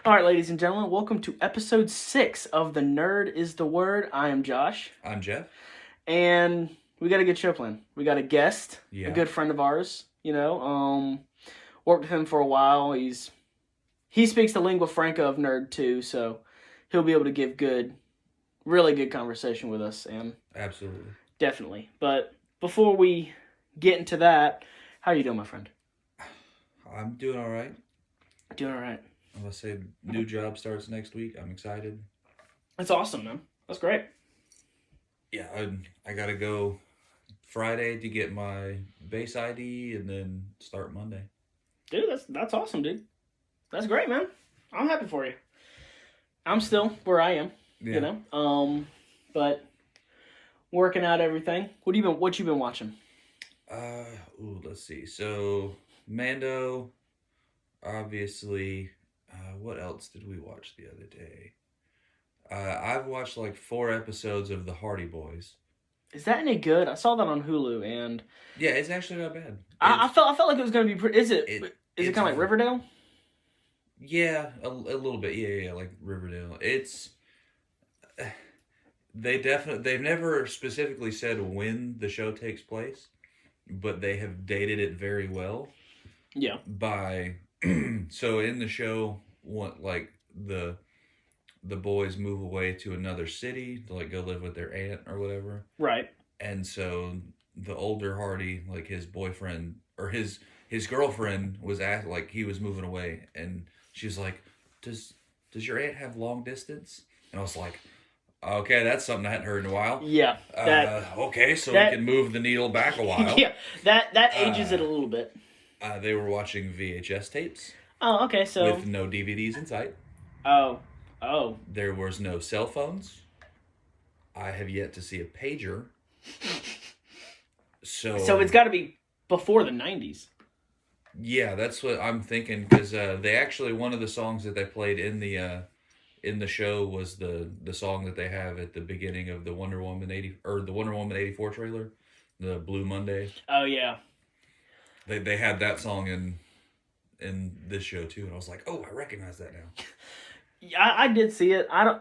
All right, ladies and gentlemen, welcome to episode 6 of The Nerd is the Word. I am Josh. I'm Jeff. And we got a good show planned. We got a guest, Yeah. a good friend of ours, worked with him for a while. He speaks the lingua franca of nerd too, so he'll be able to give really good conversation with us. And Absolutely. Definitely. But before we get into that, how are you doing, my friend? I'm doing all right. Doing all right. I'm going to say new job starts next week. I'm excited. That's awesome, man. That's great. Yeah, I got to go Friday to get my base ID and then start Monday. Dude, that's awesome, dude. That's great, man. I'm happy for you. I'm still where I am, but working out everything. What you been watching? Let's see. So, Mando, obviously. What else did we watch the other day? I've watched like 4 episodes of The Hardy Boys. Is that any good? I saw that on Hulu, and yeah, it's actually not bad. I felt like it was going to be pretty. Is it kind of like Riverdale? Yeah, a little bit. Yeah, like Riverdale. They've never specifically said when the show takes place, but they have dated it very well. Yeah. So in the show, the boys move away to another city to go live with their aunt or whatever. Right. And so the older Hardy, his boyfriend or his girlfriend was he was moving away, and she's like, does your aunt have long distance? And I was like, okay, that's something I hadn't heard in a while. Yeah. Okay, so we can move the needle back a while. Yeah, that ages it a little bit. They were watching VHS tapes. Oh, okay, so with no DVDs in sight. Oh. There was no cell phones. I have yet to see a pager. So it's got to be before the 90s. Yeah, that's what I'm thinking, because they actually, one of the songs that they played in the show was the song that they have at the beginning of the Wonder Woman 84 trailer, the Blue Monday. Oh yeah. They had that song in this show too, and I was like, oh, I recognize that now. Yeah, I did see it. I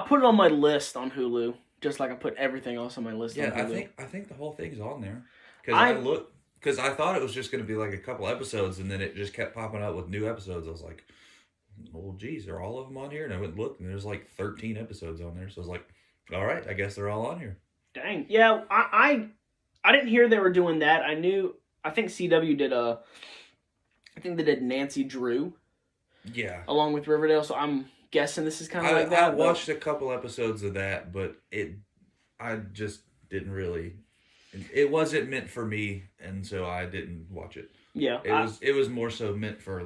put it on my list on Hulu, just like I put everything else on my list. Yeah, on Hulu. I think the whole thing's on there, because I thought it was just going to be like a couple episodes, and then it just kept popping up with new episodes. I was like, well, geez, are all of them on here? And I went and looked, and there's 13 episodes on there. So I was like, all right, I guess they're all on here. Dang. Yeah, I didn't hear they were doing that. I think CW did I think they did Nancy Drew. Yeah. Along with Riverdale, so I'm guessing this is kind of like that. I watched a couple episodes of that, but I just didn't really. It wasn't meant for me, and so I didn't watch it. Yeah. It was more so meant for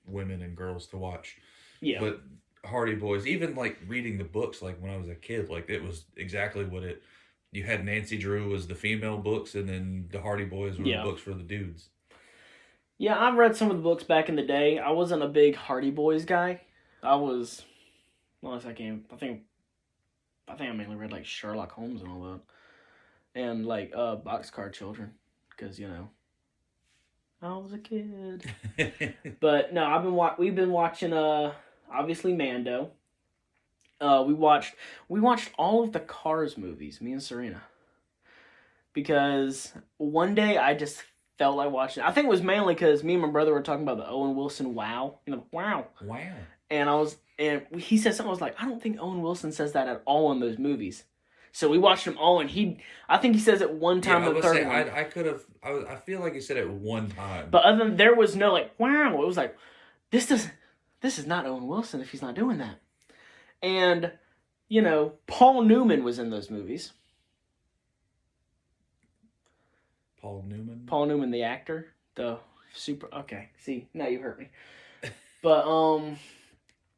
women and girls to watch. Yeah. But Hardy Boys, even reading the books, when I was a kid, it was exactly what it. You had Nancy Drew was the female books, and then the Hardy Boys were the books for the dudes. Yeah, I've read some of the books back in the day. I wasn't a big Hardy Boys guy. I was, I think I mainly read Sherlock Holmes and all that, and Boxcar Children, because I was a kid. But no, we've been watching obviously Mando. We watched all of the Cars movies, me and Serena, because one day I just felt like watching it. I think it was mainly because me and my brother were talking about the Owen Wilson wow. Wow. And he said something, I was like, I don't think Owen Wilson says that at all in those movies. So we watched them all, and I think he says it one time in the third one. I feel like he said it one time. But other than, there was no wow. It was like, this is not Owen Wilson if he's not doing that. And, Paul Newman was in those movies. Paul Newman, the actor, okay. See, now you hurt me. But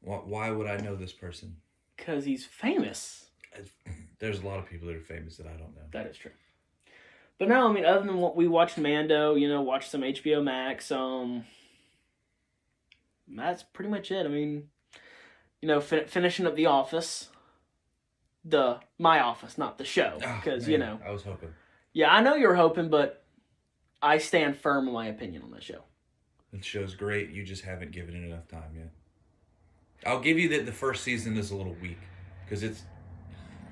why would I know this person? Because he's famous. There's a lot of people that are famous that I don't know. That is true. But no, other than what we watched Mando, watched some HBO Max. That's pretty much it. Finishing up The Office. My Office, not the show, because I was hoping. Yeah, I know you're hoping, but I stand firm in my opinion on that show. The show's great. You just haven't given it enough time yet. I'll give you that the first season is a little weak because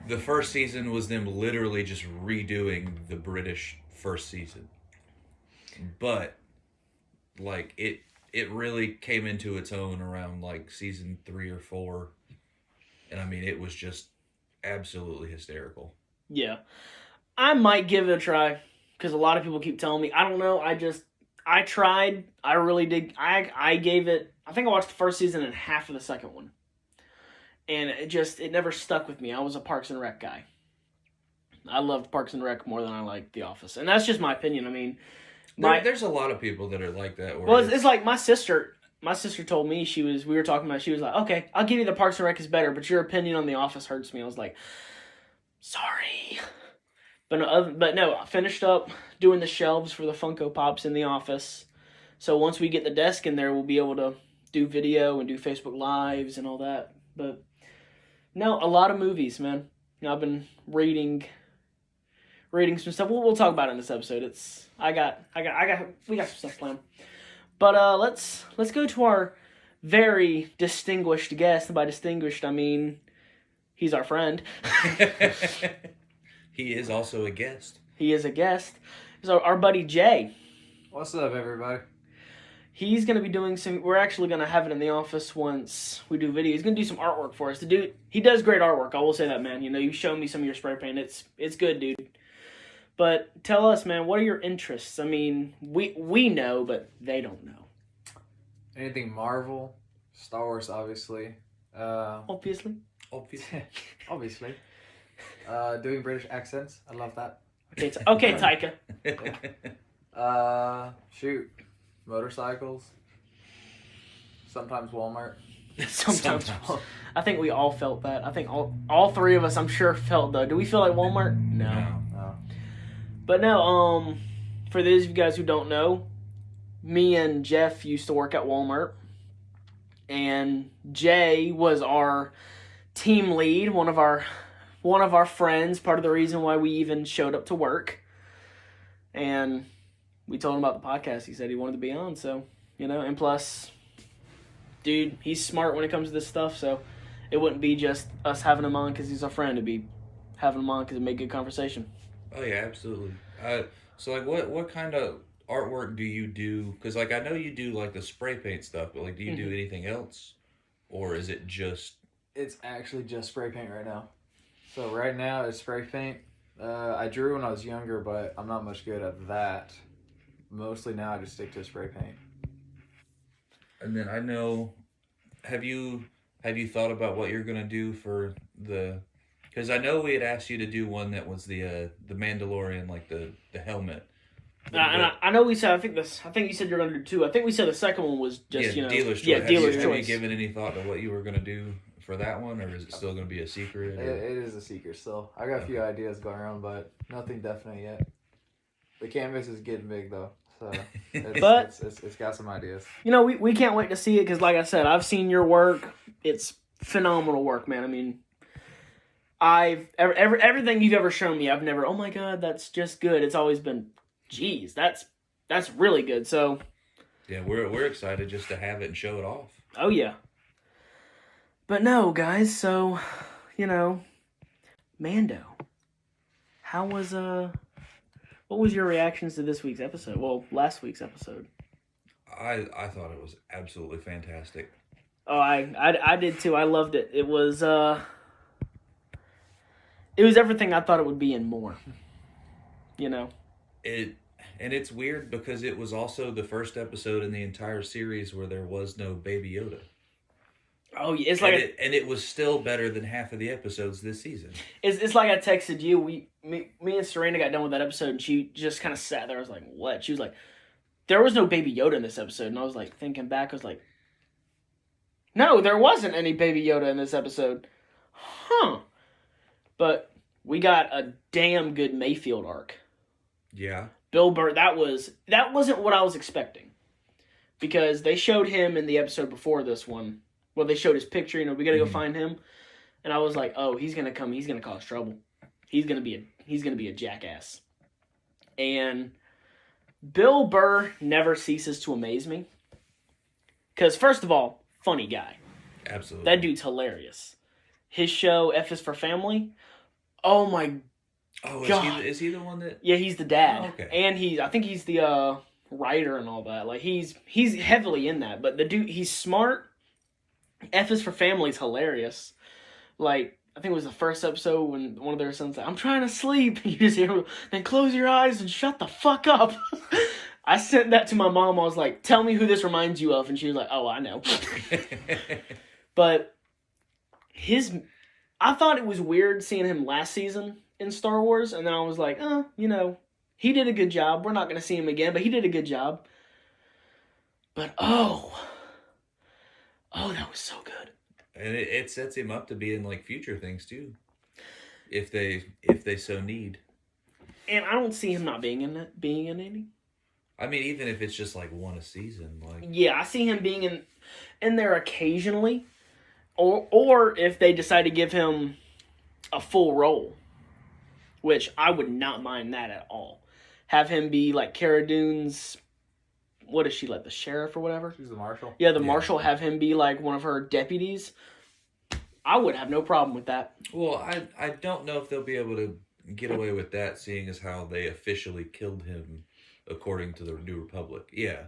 the first season was them literally just redoing the British first season, but like it really came into its own around like season 3 or 4, and I mean it was just absolutely hysterical. Yeah. I might give it a try because a lot of people keep telling me. I don't know. I tried. I really did. I gave it. I think I watched the first season and half of the second one, and it never stuck with me. I was a Parks and Rec guy. I loved Parks and Rec more than I liked The Office, and that's just my opinion. I mean, there's a lot of people that are like that. Well, it's like my sister. My sister told me we were talking about. She was like, "Okay, I'll give you the Parks and Rec is better, but your opinion on The Office hurts me." I was like, "Sorry." But no, I finished up doing the shelves for the Funko Pops in the office. So once we get the desk in there, we'll be able to do video and do Facebook Lives and all that. But no, a lot of movies, man. You know, I've been reading some stuff. We'll talk about it in this episode. We got some stuff planned. But let's go to our very distinguished guest. And by distinguished, I mean he's our friend. He is also a guest. He is a guest. So our buddy Jay. What's up, everybody? He's going to be doing we're actually going to have it in the office once we do video. He's going to do some artwork for us. He does great artwork. I will say that, man. You know, you showed me some of your spray paint. It's good, dude. But tell us, man, what are your interests? I mean, we know, but they don't know. Anything Marvel, Star Wars, obviously. Obviously. Obviously. Doing British accents. I love that. Okay, Taika. Shoot. Motorcycles. Sometimes Walmart. Sometimes. I think we all felt that. I think all three of us, I'm sure, felt that. Do we feel like Walmart? No. But no, for those of you guys who don't know, me and Jeff used to work at Walmart. And Jay was our team lead, one of our friends, part of the reason why we even showed up to work. And we told him about the podcast. He said he wanted to be on, so, you know, and plus, dude, he's smart when it comes to this stuff, so it wouldn't be just us having him on because he's our friend. It'd be having him on because it'd make good conversation. Oh, yeah, absolutely. So, like, what kind of artwork do you do? Because, like, I know you do, like, the spray paint stuff, but, like, do you do anything else? Or is it just... It's actually just spray paint right now. So right now it's spray paint. I drew when I was younger, but I'm not much good at that. Mostly now I just stick to spray paint. And then I know, have you thought about what you're gonna do for the? Because I know we had asked you to do one that was the Mandalorian, like the helmet. And I know we said. I think you said you're gonna do two. I think we said the second one was just dealer's choice. Yeah, dealer's choice. Have you given any thought to what you were gonna do for that one, or is it still gonna be a secret? It is a secret still. I got a few ideas going around, but nothing definite yet. The canvas is getting big though, so it's got some ideas. You know, we can't wait to see it because, like I said, I've seen your work. It's phenomenal work, man. I mean, everything you've ever shown me, I've never. Oh my God, that's just good. It's always been, geez, that's really good. So yeah, we're excited just to have it and show it off. Oh yeah. But no, guys. So, you know, Mando. How was What was your reactions to this week's episode? Well, last week's episode. I thought it was absolutely fantastic. Oh, I did too. I loved it. It was everything I thought it would be and more. You know. And it's weird because it was also the first episode in the entire series where there was no Baby Yoda. Oh, yeah, it's like it was still better than half of the episodes this season. It's like I texted you. Me and Serena got done with that episode, and she just kind of sat there. I was like, "What?" She was like, "There was no Baby Yoda in this episode," and I was like, thinking back, I was like, "No, there wasn't any Baby Yoda in this episode." Huh? But we got a damn good Mayfield arc. Yeah. Bill Burr. That wasn't what I was expecting, because they showed him in the episode before this one. Well, they showed his picture, you know, we got to go find him. And I was like, oh, he's going to come. He's going to cause trouble. He's going to be a jackass. And Bill Burr never ceases to amaze me. Because, first of all, funny guy. Absolutely. That dude's hilarious. His show, F is for Family. Oh my Oh, God. is he the one that? Yeah, he's the dad. Oh, okay. And I think he's the writer and all that. Like he's heavily in that. But the dude, he's smart. F is for Family is hilarious. Like I think it was the first episode when one of their sons said, "I'm trying to sleep." You just hear, "Then close your eyes and shut the fuck up." I sent that to my mom. I was like, "Tell me who this reminds you of," and she was like, "Oh, I know." But I thought it was weird seeing him last season in Star Wars, and then I was like, he did a good job. We're not going to see him again, but he did a good job. But that was so good. And it sets him up to be in like future things too, if they so need. And I don't see him not being in any. I mean, even if it's just like one a season, like Yeah, I see him being in there occasionally, or if they decide to give him a full role, which I would not mind that at all. Have him be like Cara Dune's, what is she, like the sheriff or whatever? She's the marshal. Yeah, the marshal. Have him be like one of her deputies. I would have no problem with that. Well, I don't know if they'll be able to get away with that, seeing as how they officially killed him according to the New Republic. Yeah.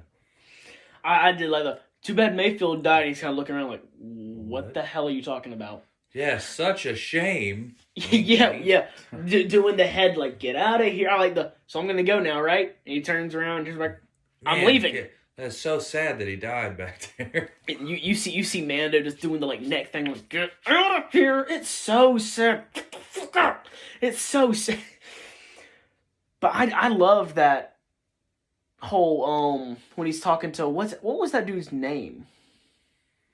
I did like the, too bad Mayfield died, and he's kind of looking around like, what the hell are you talking about? Yeah, such a shame. yeah. Doing the head, like, get out of here. I like so I'm going to go now, right? And he turns around and he's like, I'm leaving. Yeah, that's so sad that he died back there. You see Mando just doing the like neck thing, like, get out of here. It's so sad. It's so sad. But I love that whole when he's talking to what was that dude's name?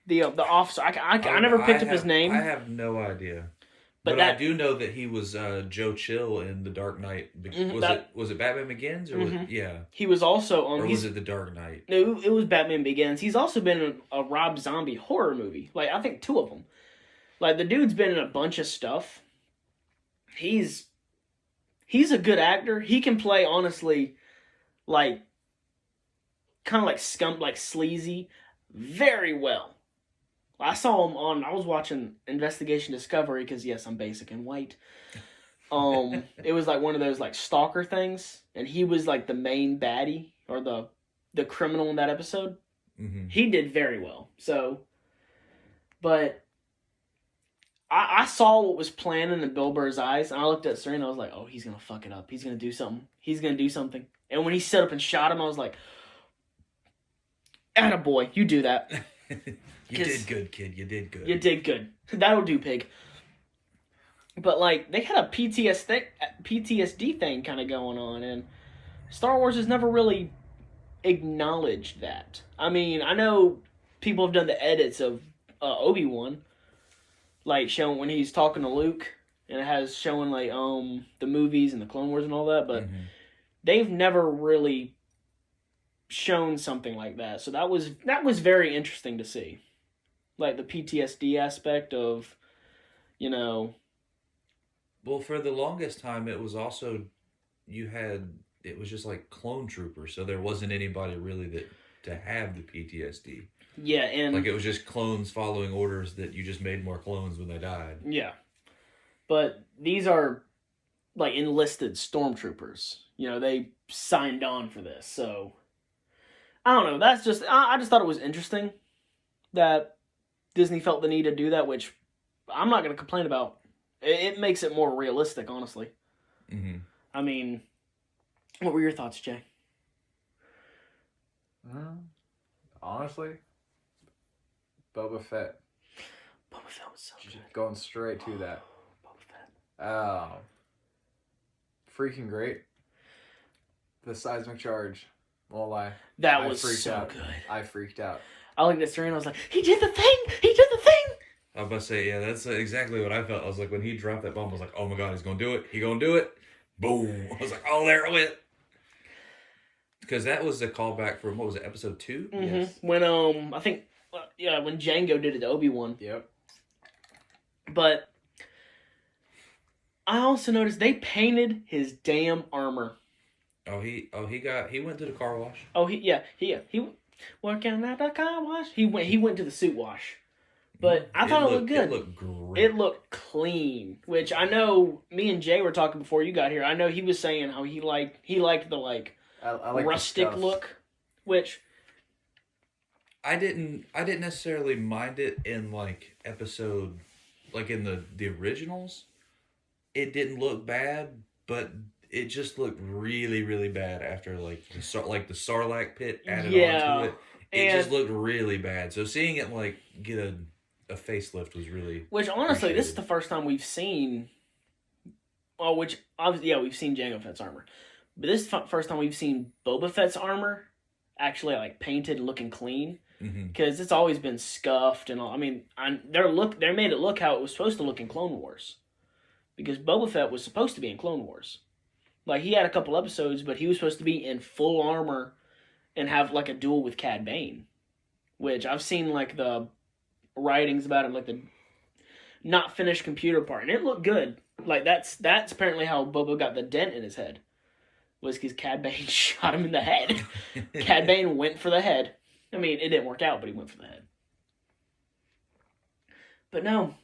The officer. I never picked up his name. I have no idea. But I do know that he was Joe Chill in The Dark Knight. Was it Batman Begins or yeah? He was also on. Or was it The Dark Knight? No, it was Batman Begins. He's also been in a Rob Zombie horror movie. Like I think 2 of them. Like the dude's been in a bunch of stuff. He's a good actor. He can play honestly, like kind of like scum, like sleazy, very well. I saw him I was watching Investigation Discovery because, yes, I'm basic and white. It was like one of those like stalker things, and he was like the main baddie or the criminal in that episode. Mm-hmm. He did very well. So, but I saw what was planning in Bill Burr's eyes, and I looked at Serena. I was like, oh, he's going to fuck it up. He's going to do something. He's going to do something. And when he set up and shot him, I was like, attaboy, you do that. You did good, kid. You did good. You did good. That'll do, pig. But, like, they had a PTSD thing kind of going on, and Star Wars has never really acknowledged that. I mean, I know people have done the edits of Obi-Wan, like, showing when he's talking to Luke, and it has showing, like, the movies and the Clone Wars and all that, but they've never really shown something like that. So that was very interesting to see. Like the PTSD aspect of, Well, for the longest time, it was also, it was just like clone troopers, so there wasn't anybody really to have the PTSD. Yeah, and like it was just clones following orders that you just made more clones when they died. Yeah. But these are like enlisted stormtroopers. They signed on for this, so I don't know. That's just I just thought it was interesting that Disney felt the need to do that, which I'm not going to complain about. It makes it more realistic, honestly. Mm-hmm. I mean, what were your thoughts, Jay? Honestly, Boba Fett. Boba Fett was so good. Going straight to that. Boba Fett. Freaking great. The seismic charge. Won't lie. That was so good. I freaked out. I looked at Serena. I was like, "He did the thing! He did the thing!" I was about to say, yeah, that's exactly what I felt. I was like, when he dropped that bomb, I was like, "Oh my god, he's gonna do it! He gonna do it!" Boom! I was like, "Oh, there it went." Because that was a callback from, what was it, episode 2? Mm-hmm. Yes. When I think when Django did it to Obi-Wan. Yep. But I also noticed they painted his damn armor. He went to the car wash. Oh, he working at the car wash. He went to the suit wash. But I thought it looked good. It looked great. It looked clean, which I know me and Jay were talking before you got here. I know he was saying how he liked the I like rustic look, which I didn't necessarily mind it in like episode, like in the originals. It didn't look bad, but it just looked really, really bad after like the Sarlacc pit added onto it. It just looked really bad. So seeing it like get a facelift was really. Which honestly, this is the first time we've seen. Well, which obviously, yeah, we've seen Jango Fett's armor, but this is the first time we've seen Boba Fett's armor actually like painted and looking clean. Because it's always been scuffed and all. I mean, they made it look how it was supposed to look in Clone Wars, because Boba Fett was supposed to be in Clone Wars. Like, he had a couple episodes, but he was supposed to be in full armor and have like a duel with Cad Bane, which I've seen like the writings about it, like the not finished computer part, and it looked good. Like that's apparently how Boba got the dent in his head, was because Cad Bane shot him in the head. Cad Bane went for the head. I mean, it didn't work out, but he went for the head. But no,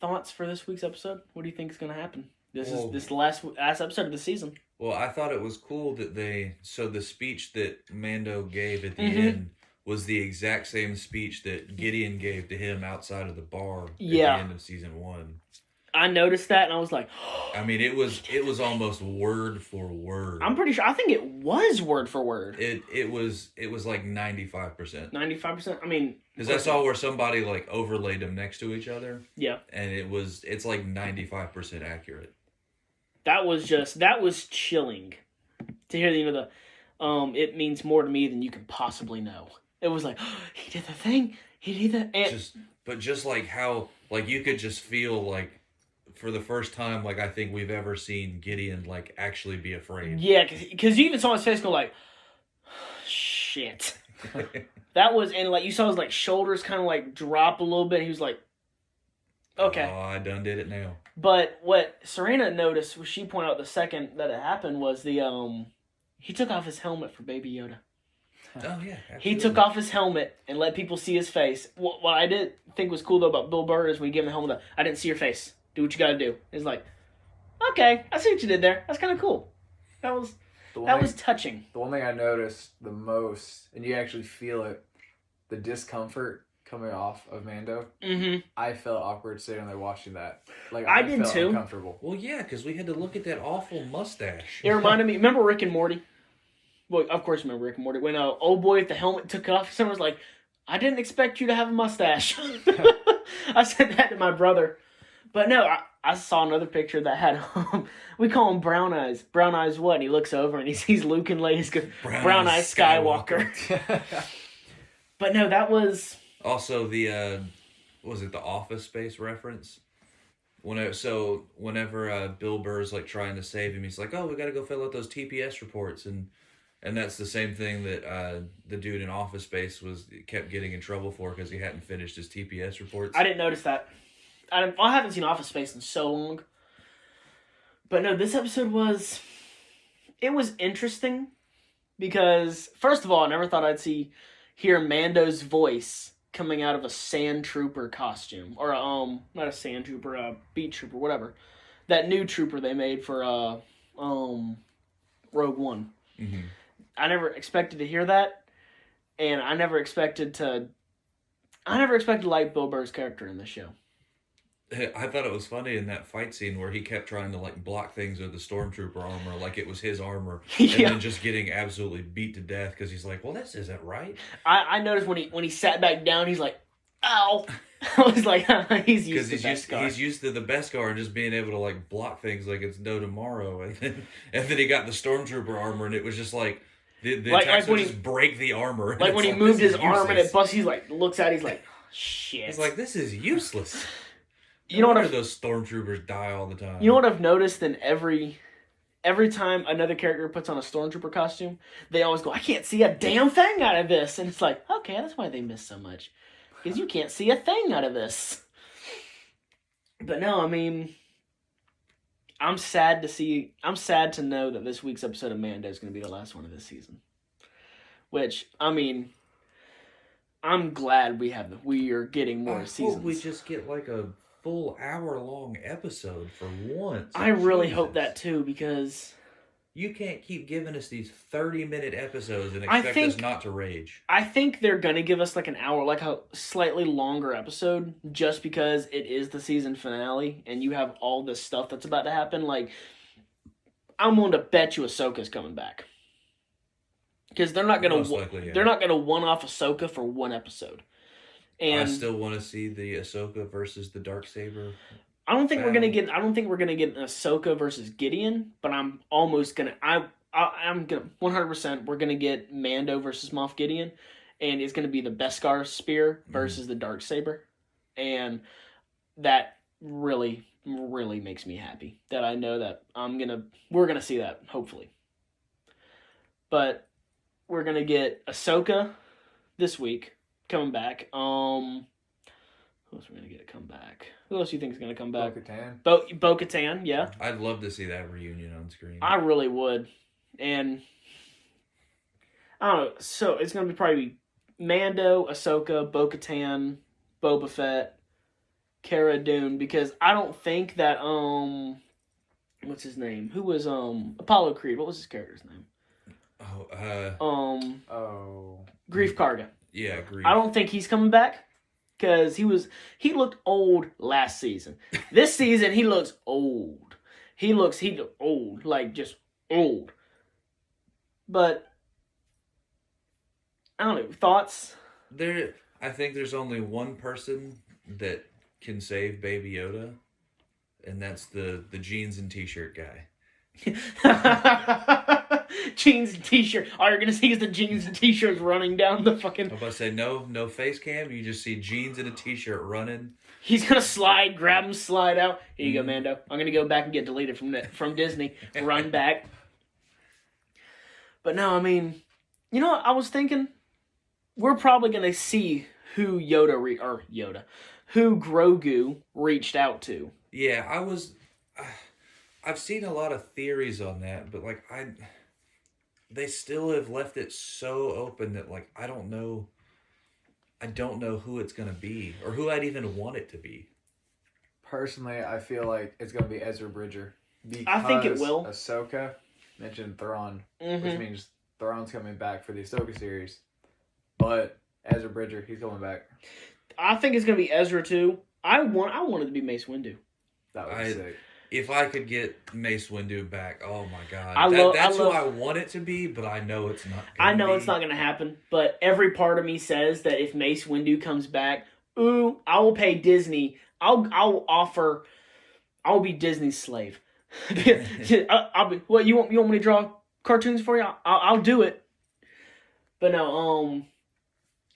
thoughts for this week's episode? What do you think is going to happen? This is the last episode of the season. Well, I thought it was cool that the speech that Mando gave at the end was the exact same speech that Gideon gave to him outside of the bar at the end of season 1. I noticed that, and I was like, I mean, it was almost word for word. I'm pretty sure. I think it was word for word. It was like 95%. 95%. I mean, because I saw where somebody like overlaid them next to each other. Yeah, and it's like 95% accurate. That was chilling to hear the it means more to me than you can possibly know. It was like, oh, he did the thing. He did that. And just like how like you could just feel like. For the first time, like I think we've ever seen Gideon like actually be afraid. Yeah, because you even saw his face go like, shit. That was, and like you saw his like shoulders kind of like drop a little bit. He was like, okay. Oh, I done did it now. But what Serena noticed, what she pointed out the second that it happened, was he took off his helmet for Baby Yoda. Oh yeah, absolutely. He took off his helmet and let people see his face. What I did think was cool though about Bill Burr is when he gave him the helmet, I didn't see your face. Do what you gotta do. It's like, okay, I see what you did there. That's kind of cool. That was touching. The one thing I noticed the most, and you actually feel it, the discomfort coming off of Mando. Mm-hmm. I felt awkward sitting there watching that. Like I did felt too. Uncomfortable. Well, yeah, because we had to look at that awful mustache. It reminded me. Remember Rick and Morty? Well, of course, remember Rick and Morty. When old boy with the helmet took off, someone was like, "I didn't expect you to have a mustache." I said that to my brother. But no, I saw another picture that had, we call him Brown Eyes. Brown Eyes what? And he looks over and he sees Luke and Leia. He goes, Brown Eyes Skywalker. But no, that was... Also, was it the Office Space reference? Whenever Bill Burr's like trying to save him, he's like, oh, we got to go fill out those TPS reports. And that's the same thing that the dude in Office Space kept getting in trouble for because he hadn't finished his TPS reports. I didn't notice that. I haven't seen Office Space in so long. But no, this episode was interesting because, first of all, I never thought I'd hear Mando's voice coming out of a sand trooper costume. Or, not a sand trooper, a beat trooper, whatever. That new trooper they made for, Rogue One. Mm-hmm. I never expected to hear that. And I never expected to like Bill Burr's character in this show. I thought it was funny in that fight scene where he kept trying to like block things with the stormtrooper armor like it was his armor, and then just getting absolutely beat to death because he's like, "Well, this isn't right." I noticed when he sat back down, he's like, "Ow!" I was like, "He's used to Beskar." He's used to the Beskar and just being able to like block things like it's no tomorrow, and then he got the stormtrooper armor, and it was just like the attacks would just break the armor. Like when he moved his arm and it busts, he's like looks at it, he's like, "Shit!" He's like, "This is useless." You know what? Those stormtroopers die all the time. You know what I've noticed in every time another character puts on a stormtrooper costume, they always go, "I can't see a damn thing out of this," and it's like, okay, that's why they miss so much, because you can't see a thing out of this. But no, I mean, I'm sad to know that this week's episode of Mando is going to be the last one of this season. Which, I mean, I'm glad we are getting more I seasons. hope we just get like a full hour-long episode for once. I really Jesus. hope that too, because You can't keep giving us these 30-minute episodes and I expect think- us not to rage. I think they're gonna give us like an hour, like a slightly longer episode, just because it is the season finale and you have all this stuff that's about to happen. Like, I'm willing to bet you Ahsoka's coming back, because they're not gonna Most likely, yeah. they're not gonna one-off Ahsoka for one episode. And I still want to see the Ahsoka versus the Darksaber. I don't think we're gonna battle. get. I don't think we're gonna get an Ahsoka versus Gideon, but I'm almost gonna. I'm gonna 100%. We're gonna get Mando versus Moff Gideon, and it's gonna be the Beskar spear versus the Darksaber, and that really, really makes me happy that I know that we're gonna see that hopefully. But we're gonna get Ahsoka this week coming back. Who else are we gonna get to come back? Who else do you think is gonna come back? Bo-Katan. Bo-Katan, yeah. I'd love to see that reunion on screen. I really would. And I don't know, so it's gonna be probably Mando, Ahsoka, Bo-Katan, Boba Fett, Cara Dune, because I don't think that what's his name? Who was Apollo Creed? What was his character's name? Grief Karga. Yeah, agree. I don't think he's coming back, because he looked old last season. This season he looks old. He looked old, like just old. But I don't know, thoughts? I think there's only one person that can save Baby Yoda, and that's the jeans and t-shirt guy. Jeans and t-shirt. All you're gonna see is the jeans and t-shirts running down the fucking. I'm about to say no face cam. You just see jeans and a t-shirt running. He's gonna slide, grab him, slide out. Here you go, Mando. I'm gonna go back and get deleted from Disney. Run back. But no, I mean, you know what I was thinking? We're probably gonna see who who Grogu reached out to. Yeah, I've seen a lot of theories on that, but like they still have left it so open that like I don't know who it's gonna be or who I'd even want it to be. Personally, I feel like it's gonna be Ezra Bridger. Because I think it will. Ahsoka mentioned Thrawn, Mm-hmm. which means Thrawn's coming back for the Ahsoka series. But Ezra Bridger, he's coming back. I think it's gonna be Ezra too. I want it to be Mace Windu. That would be sick. If I could get Mace Windu back, oh my god, that's who I want it to be. But I know it's not. It's not gonna happen. But every part of me says that if Mace Windu comes back, I will pay Disney. I'll be Disney's slave. I'll be. What you want me to draw cartoons for you? I'll do it. But no,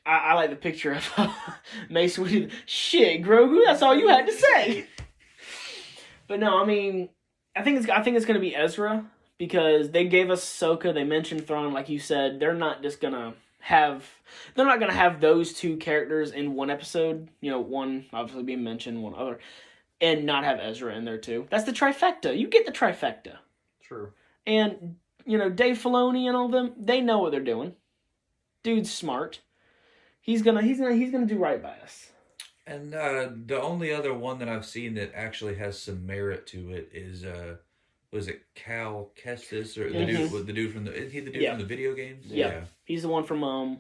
I like the picture of Mace Windu. Shit, Grogu, that's all you had to say. But no, I mean, I think it's gonna be Ezra, because they gave us Ahsoka. They mentioned Thrawn, like you said. They're not gonna have those two characters in one episode. You know, one obviously being mentioned, one other, and not have Ezra in there too. That's the trifecta. You get the trifecta. True. And you know, Dave Filoni and all them, they know what they're doing. Dude's smart. He's gonna do right by us. And the only other one that I've seen that actually has some merit to it is was it Cal Kestis or the dude from the from the video games? Yeah. He's the one from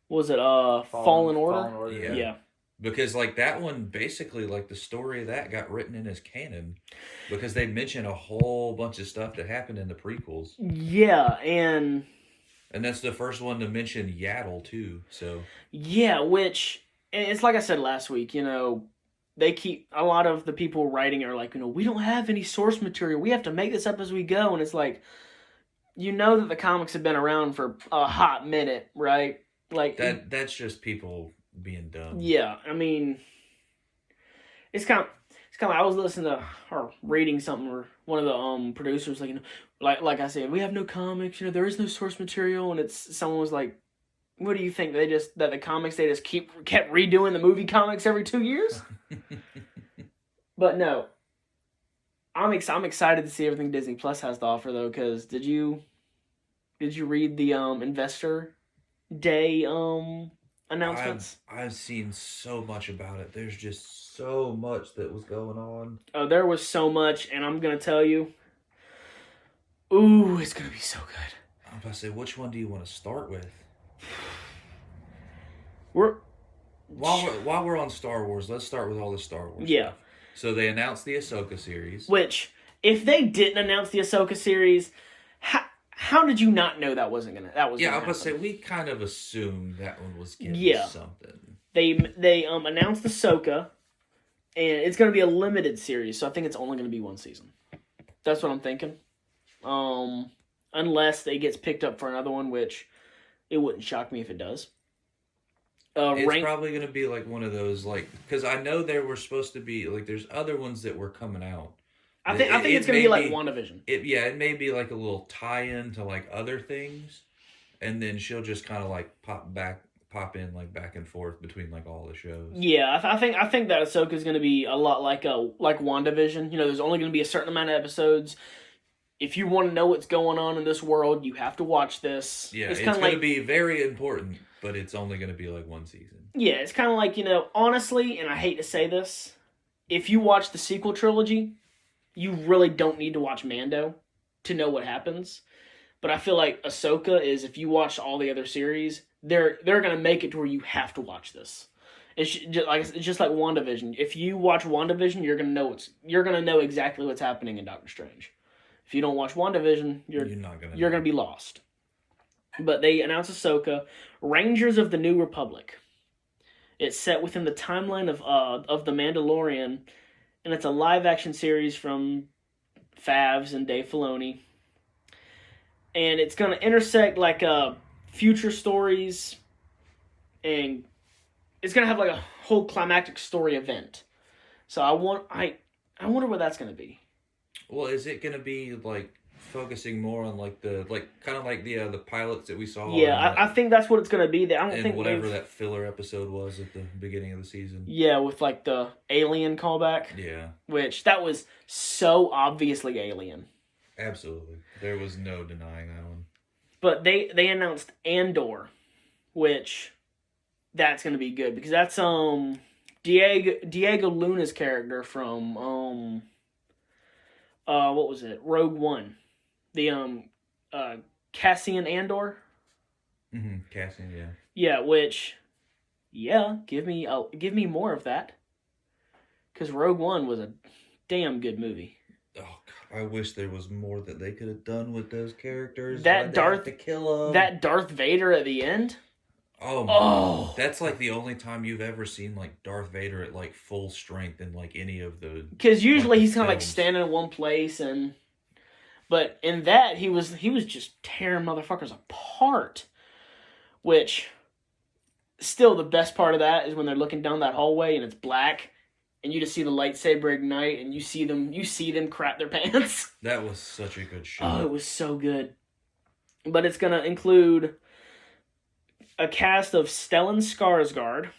was it Fallen Order? Fallen Order. Yeah. Because like that one, basically like the story of that got written in as canon because they mention a whole bunch of stuff that happened in the prequels. Yeah, and that's the first one to mention Yaddle too. So yeah, which it's like I said last week, you know, they keep a lot of the people writing are like, you know, we don't have any source material. We have to make this up as we go, and it's like, you know that the comics have been around for a hot minute, right? Like that's just people being dumb. Yeah, I mean, it's kind of I was listening to or reading something where one of the producers like, you know, like I said, we have no comics, you know, there is no source material, and it's someone was like, what do you think? They just kept redoing the movie comics every 2 years? But no, I'm excited to see everything Disney Plus has to offer though. Because did you read the Investor Day announcements. I've seen so much about it. There's just so much that was going on. Oh, there was so much, and I'm gonna tell you. Ooh, it's gonna be so good. I'm about to say, which one do you want to start with? While we're on Star Wars, let's start with all the Star Wars. Yeah. Stuff. So they announced the Ahsoka series. Which, if they didn't announce the Ahsoka series, how did you not know that wasn't gonna? That was. Yeah, gonna I was happen? gonna say we kind of assumed that one was getting something. They announced Ahsoka, and it's gonna be a limited series, so I think it's only gonna be one season. That's what I'm thinking. Unless it gets picked up for another one, which it wouldn't shock me if it does. It's probably going to be like one of those, like, because I know there were supposed to be, like, there's other ones that were coming out. I think it's going to be like WandaVision. It may be like a little tie-in to like other things, and then she'll just kind of like pop in like back and forth between like all the shows. Yeah, I think that Ahsoka is going to be a lot like WandaVision. You know, there's only going to be a certain amount of episodes. If you want to know what's going on in this world, you have to watch this. Yeah, it's going to be very important, but it's only going to be like one season. Yeah, it's kind of like, you know, honestly, and I hate to say this, if you watch the sequel trilogy, you really don't need to watch Mando to know what happens. But I feel like Ahsoka is, if you watch all the other series, they're going to make it to where you have to watch this. It's just like WandaVision. If you watch WandaVision, you're going to know exactly what's happening in Doctor Strange. If you don't watch WandaVision, you're going to be lost. But they announced Ahsoka, Rangers of the New Republic. It's set within the timeline of The Mandalorian, and it's a live-action series from Favs and Dave Filoni. And it's going to intersect like future stories, and it's going to have like a whole climactic story event. So I wonder what that's going to be. Well, is it going to be like focusing more on like the kind of like the pilots that we saw? Yeah, I think that's what it's going to be. I don't think whatever that filler episode was at the beginning of the season. Yeah, with like the alien callback. Yeah, which that was so obviously alien. Absolutely, there was no denying that one. But they announced Andor, which that's going to be good because that's Diego Luna's character from what was it? Rogue One. The Cassian Andor. Mm-hmm. Cassian, yeah. Yeah, which give me more of that. Cuz Rogue One was a damn good movie. Oh God, I wish there was more that they could have done with those characters. That Darth to kill them. That Darth Vader at the end. Oh, that's like the only time you've ever seen like Darth Vader at like full strength in like any of the. Because usually he's kind of like standing in one place, but in that he was just tearing motherfuckers apart. Which, still the best part of that is when they're looking down that hallway and it's black, and you just see the lightsaber ignite, and you see them crap their pants. That was such a good show. Oh, it was so good. But it's gonna include a cast of Stellan Skarsgård,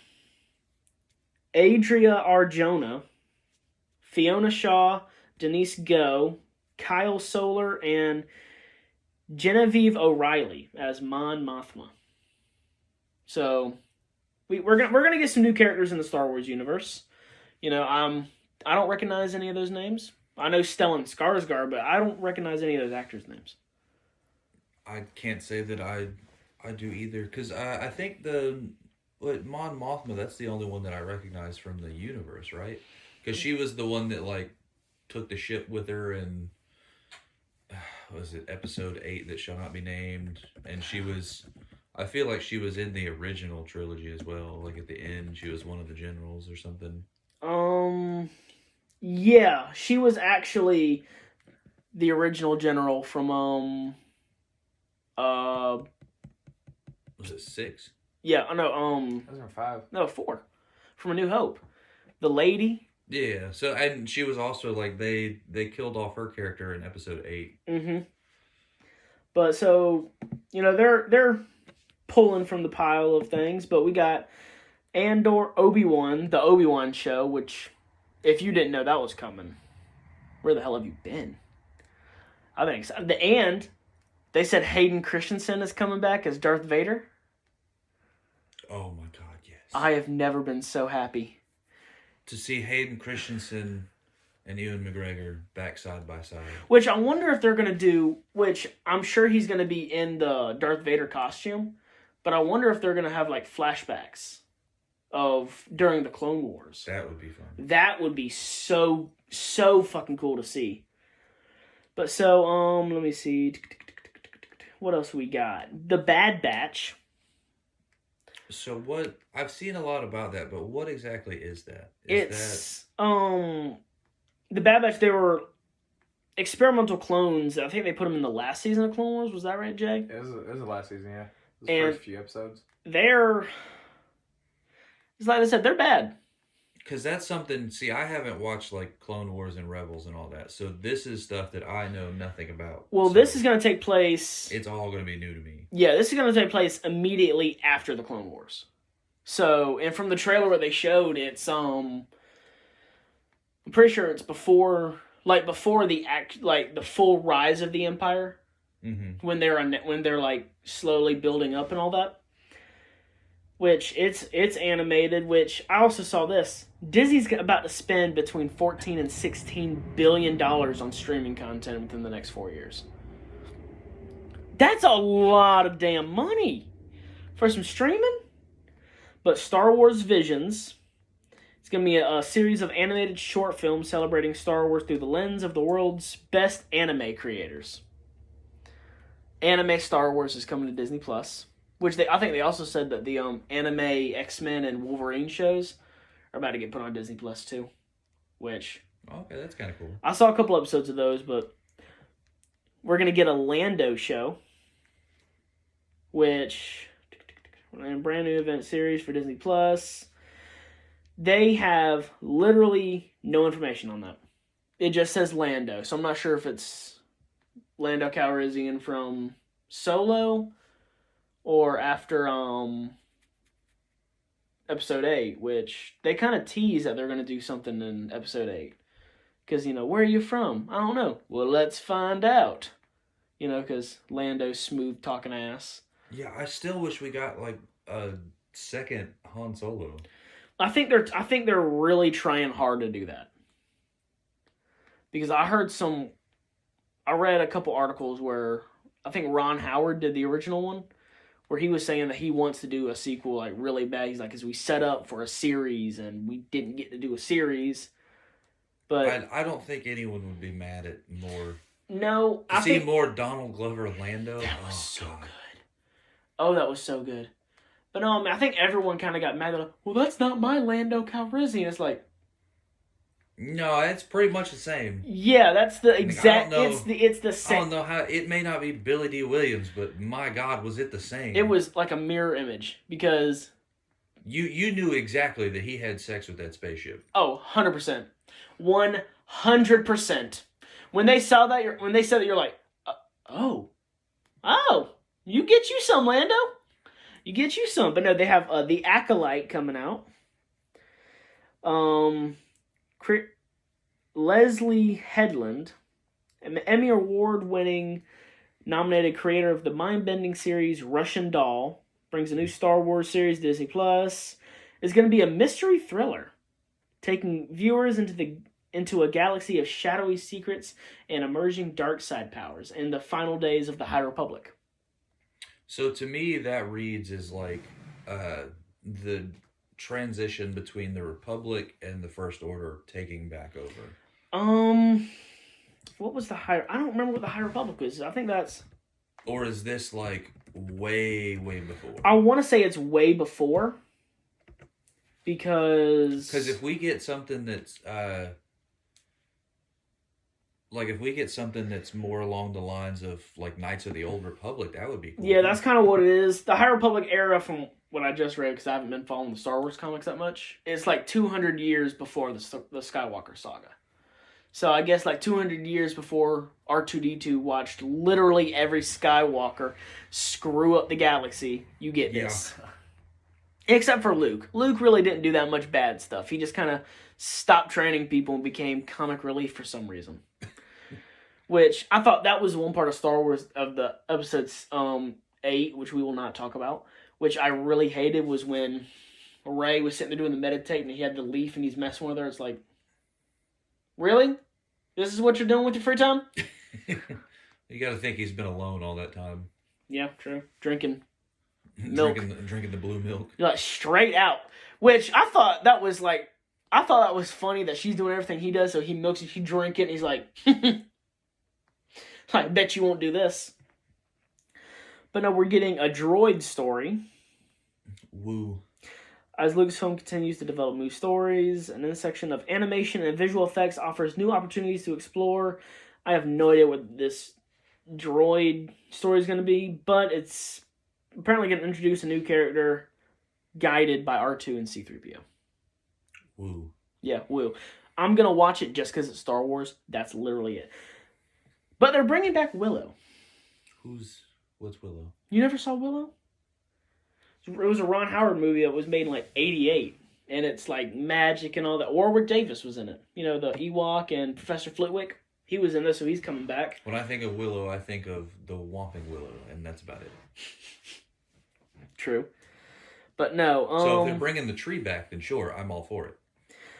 Adria Arjona, Fiona Shaw, Denise Goh, Kyle Solar, and Genevieve O'Reilly as Mon Mothma. So we're gonna get some new characters in the Star Wars universe. You know, I don't recognize any of those names. I know Stellan Skarsgård, but I don't recognize any of those actors' names. I can't say that I do either, because I think Mon Mothma, that's the only one that I recognize from the universe, right? Because she was the one that like took the ship with her in was it episode 8 that shall not be named, and I feel like she was in the original trilogy as well. Like at the end, she was one of the generals or something. Yeah, she was actually the original general from Was it 6? Yeah, I know. Those are 5. No, 4. From A New Hope. The lady. Yeah. So, and she was also like they killed off her character in episode 8. Mm-hmm. But so, you know, they're pulling from the pile of things. But we got Andor, Obi-Wan, the Obi-Wan show, which, if you didn't know that was coming, where the hell have you been? I've been excited. And they said Hayden Christensen is coming back as Darth Vader. Oh my God. I have never been so happy. To see Hayden Christensen and Ewan McGregor back side by side. Which I wonder if they're going to do, which I'm sure he's going to be in the Darth Vader costume, but I wonder if they're going to have like flashbacks of during the Clone Wars. That would be fun. That would be so fucking cool to see. But so, let me see. What else we got? The Bad Batch. So what? I've seen a lot about that, but what exactly is that? The Bad Batch, they were experimental clones. I think they put them in the last season of Clone Wars. Was that right, Jay? It was the last season, yeah. It was And the first few episodes. It's like I said, they're bad. Because that's something, see, I haven't watched like Clone Wars and Rebels and all that. So this is stuff that I know nothing about. Well, so this is going to take place... It's all going to be new to me. Yeah, this is going to take place immediately after the Clone Wars. So, and from the trailer what they showed, it's, I'm pretty sure it's before the full rise of the Empire. Mm-hmm. When they're like slowly building up and all that. Which it's animated, which I also saw this. Disney's about to spend between $14 and $16 billion on streaming content within the next 4 years. That's a lot of damn money for some streaming. But Star Wars Visions, it's going to be a series of animated short films celebrating Star Wars through the lens of the world's best anime creators. Anime Star Wars is coming to Disney Plus. Which I think they also said that the anime X-Men and Wolverine shows are about to get put on Disney Plus too. Which... Okay, that's kind of cool. I saw a couple episodes of those, but we're going to get a Lando show. Which... a brand new event series for Disney Plus. They have literally no information on that. It just says Lando, so I'm not sure if it's Lando Calrissian from Solo... or after episode 8, which they kind of tease that they're going to do something in episode 8. Because, where are you from? I don't know. Well, let's find out. Because Lando's smooth talking ass. Yeah, I still wish we got like a second Han Solo. I think they're really trying hard to do that. Because I read a couple articles where I think Ron Howard did the original one. Where he was saying that he wants to do a sequel like really bad. He's like, because we set up for a series and we didn't get to do a series. But I don't think anyone would be mad at more. No, I think more Donald Glover Lando. That was so good. Oh, that was so good. But I think everyone kind of got mad. Like, well, that's not my Lando Calrissian. It's like, no, it's pretty much the same. Yeah, that's the exact. It's the same. I don't know how it may not be Billy D. Williams, but my God, was it the same? It was like a mirror image because you knew exactly that he had sex with that spaceship. Oh, 100%, 100%. When they saw that, when they said that, you're like, oh, you get you some, Lando. You get you some. But no, they have the Acolyte coming out. Leslie Headland, an Emmy Award-winning nominated creator of the mind-bending series Russian Doll, brings a new Star Wars series to Disney Plus. It's going to be a mystery thriller, taking viewers into a galaxy of shadowy secrets and emerging dark side powers in the final days of the High Republic. So to me, that reads as like the transition between the Republic and the First Order taking back over. What was the High... I don't remember what the High Republic was. I think that's... Or is this like way, way before? I want to say it's way before. Because if we get something that's... if we get something that's more along the lines of like Knights of the Old Republic, that would be cool. Yeah, that's kind of what it is. The High Republic era, from what I just read, because I haven't been following the Star Wars comics that much, it's like 200 years before the Skywalker saga. So I guess like 200 years before R2-D2 watched literally every Skywalker screw up the galaxy, you get this. Yeah. Except for Luke. Luke really didn't do that much bad stuff. He just kind of stopped training people and became comic relief for some reason. Which I thought that was one part of Star Wars of the episodes 8, which we will not talk about, which I really hated, was when Rey was sitting there doing the meditate, and he had the leaf, and he's messing with her. It's like, really? This is what you're doing with your free time? You got to think he's been alone all that time. Yeah, true. Drinking milk. Drinking the blue milk. Like, straight out. Which, I thought that was funny that she's doing everything he does, so he milks it, he drink it, and he's like, I bet you won't do this. But no, we're getting a droid story. Woo. As Lucasfilm continues to develop new stories, an intersection of animation and visual effects offers new opportunities to explore. I have no idea what this droid story is going to be, but it's apparently going to introduce a new character guided by R2 and C-3PO. Woo. Yeah, woo. I'm going to watch it just because it's Star Wars. That's literally it. But they're bringing back Willow. What's Willow? You never saw Willow? It was a Ron Howard movie that was made in like 88. And it's like magic and all that. Warwick Davis was in it. You know, the Ewok and Professor Flitwick. He was in this, so he's coming back. When I think of Willow, I think of the Whomping Willow, and that's about it. True. But no. So if they're bringing the tree back, then sure, I'm all for it.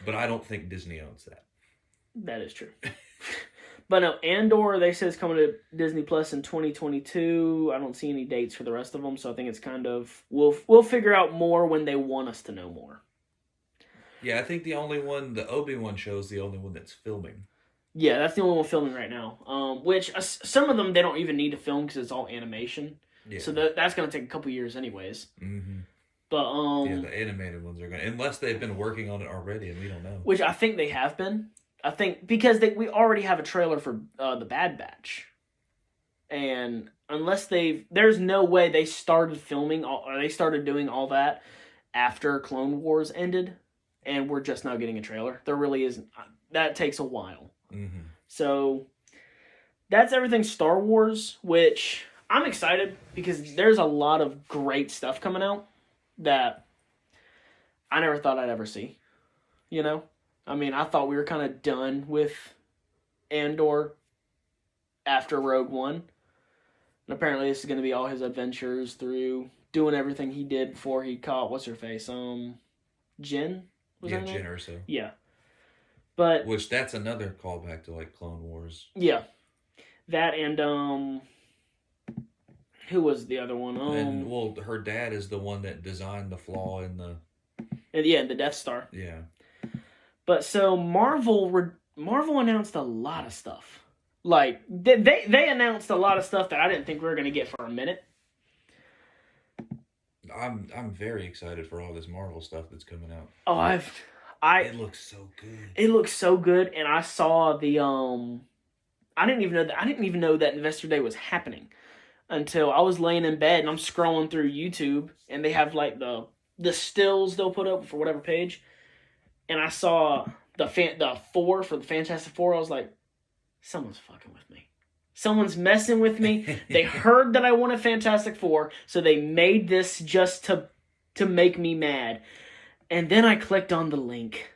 But I don't think Disney owns that. That is true. But no, Andor, they say it's coming to Disney Plus in 2022. I don't see any dates for the rest of them, so I think it's kind of... We'll figure out more when they want us to know more. Yeah, I think the Obi-Wan show is the only one that's filming. Yeah, that's the only one filming right now. Which, some of them, they don't even need to film because it's all animation. Yeah. So that's going to take a couple years anyways. Mm-hmm. But, yeah, the animated ones are going to... Unless they've been working on it already and we don't know. Which I think they have been. I think because we already have a trailer for The Bad Batch. And unless there's no way they started filming or they started doing all that after Clone Wars ended. And we're just now getting a trailer. There really isn't. That takes a while. Mm-hmm. So that's everything Star Wars, which I'm excited because there's a lot of great stuff coming out that I never thought I'd ever see. You know? I mean, I thought we were kind of done with Andor after Rogue One. And apparently this is going to be all his adventures through doing everything he did before he caught, what's her face? Jyn? Yeah, Jyn Erso. Yeah. But... Which, that's another callback to, like, Clone Wars. Yeah. That and, who was the other one? And, well, her dad is the one that designed the flaw in the... Yeah, the Death Star. Yeah. But so Marvel announced a lot of stuff. Like they announced a lot of stuff that I didn't think we were going to get for a minute. I'm very excited for all this Marvel stuff that's coming out. Oh, it looks so good. It looks so good, and I saw the I didn't even know that Investor Day was happening until I was laying in bed and I'm scrolling through YouTube and they have like the stills they'll put up for whatever page. And I saw the 4 for the Fantastic Four. I was like, someone's fucking with me. Someone's messing with me. They heard that I wanted Fantastic Four, so they made this just to make me mad. And then I clicked on the link.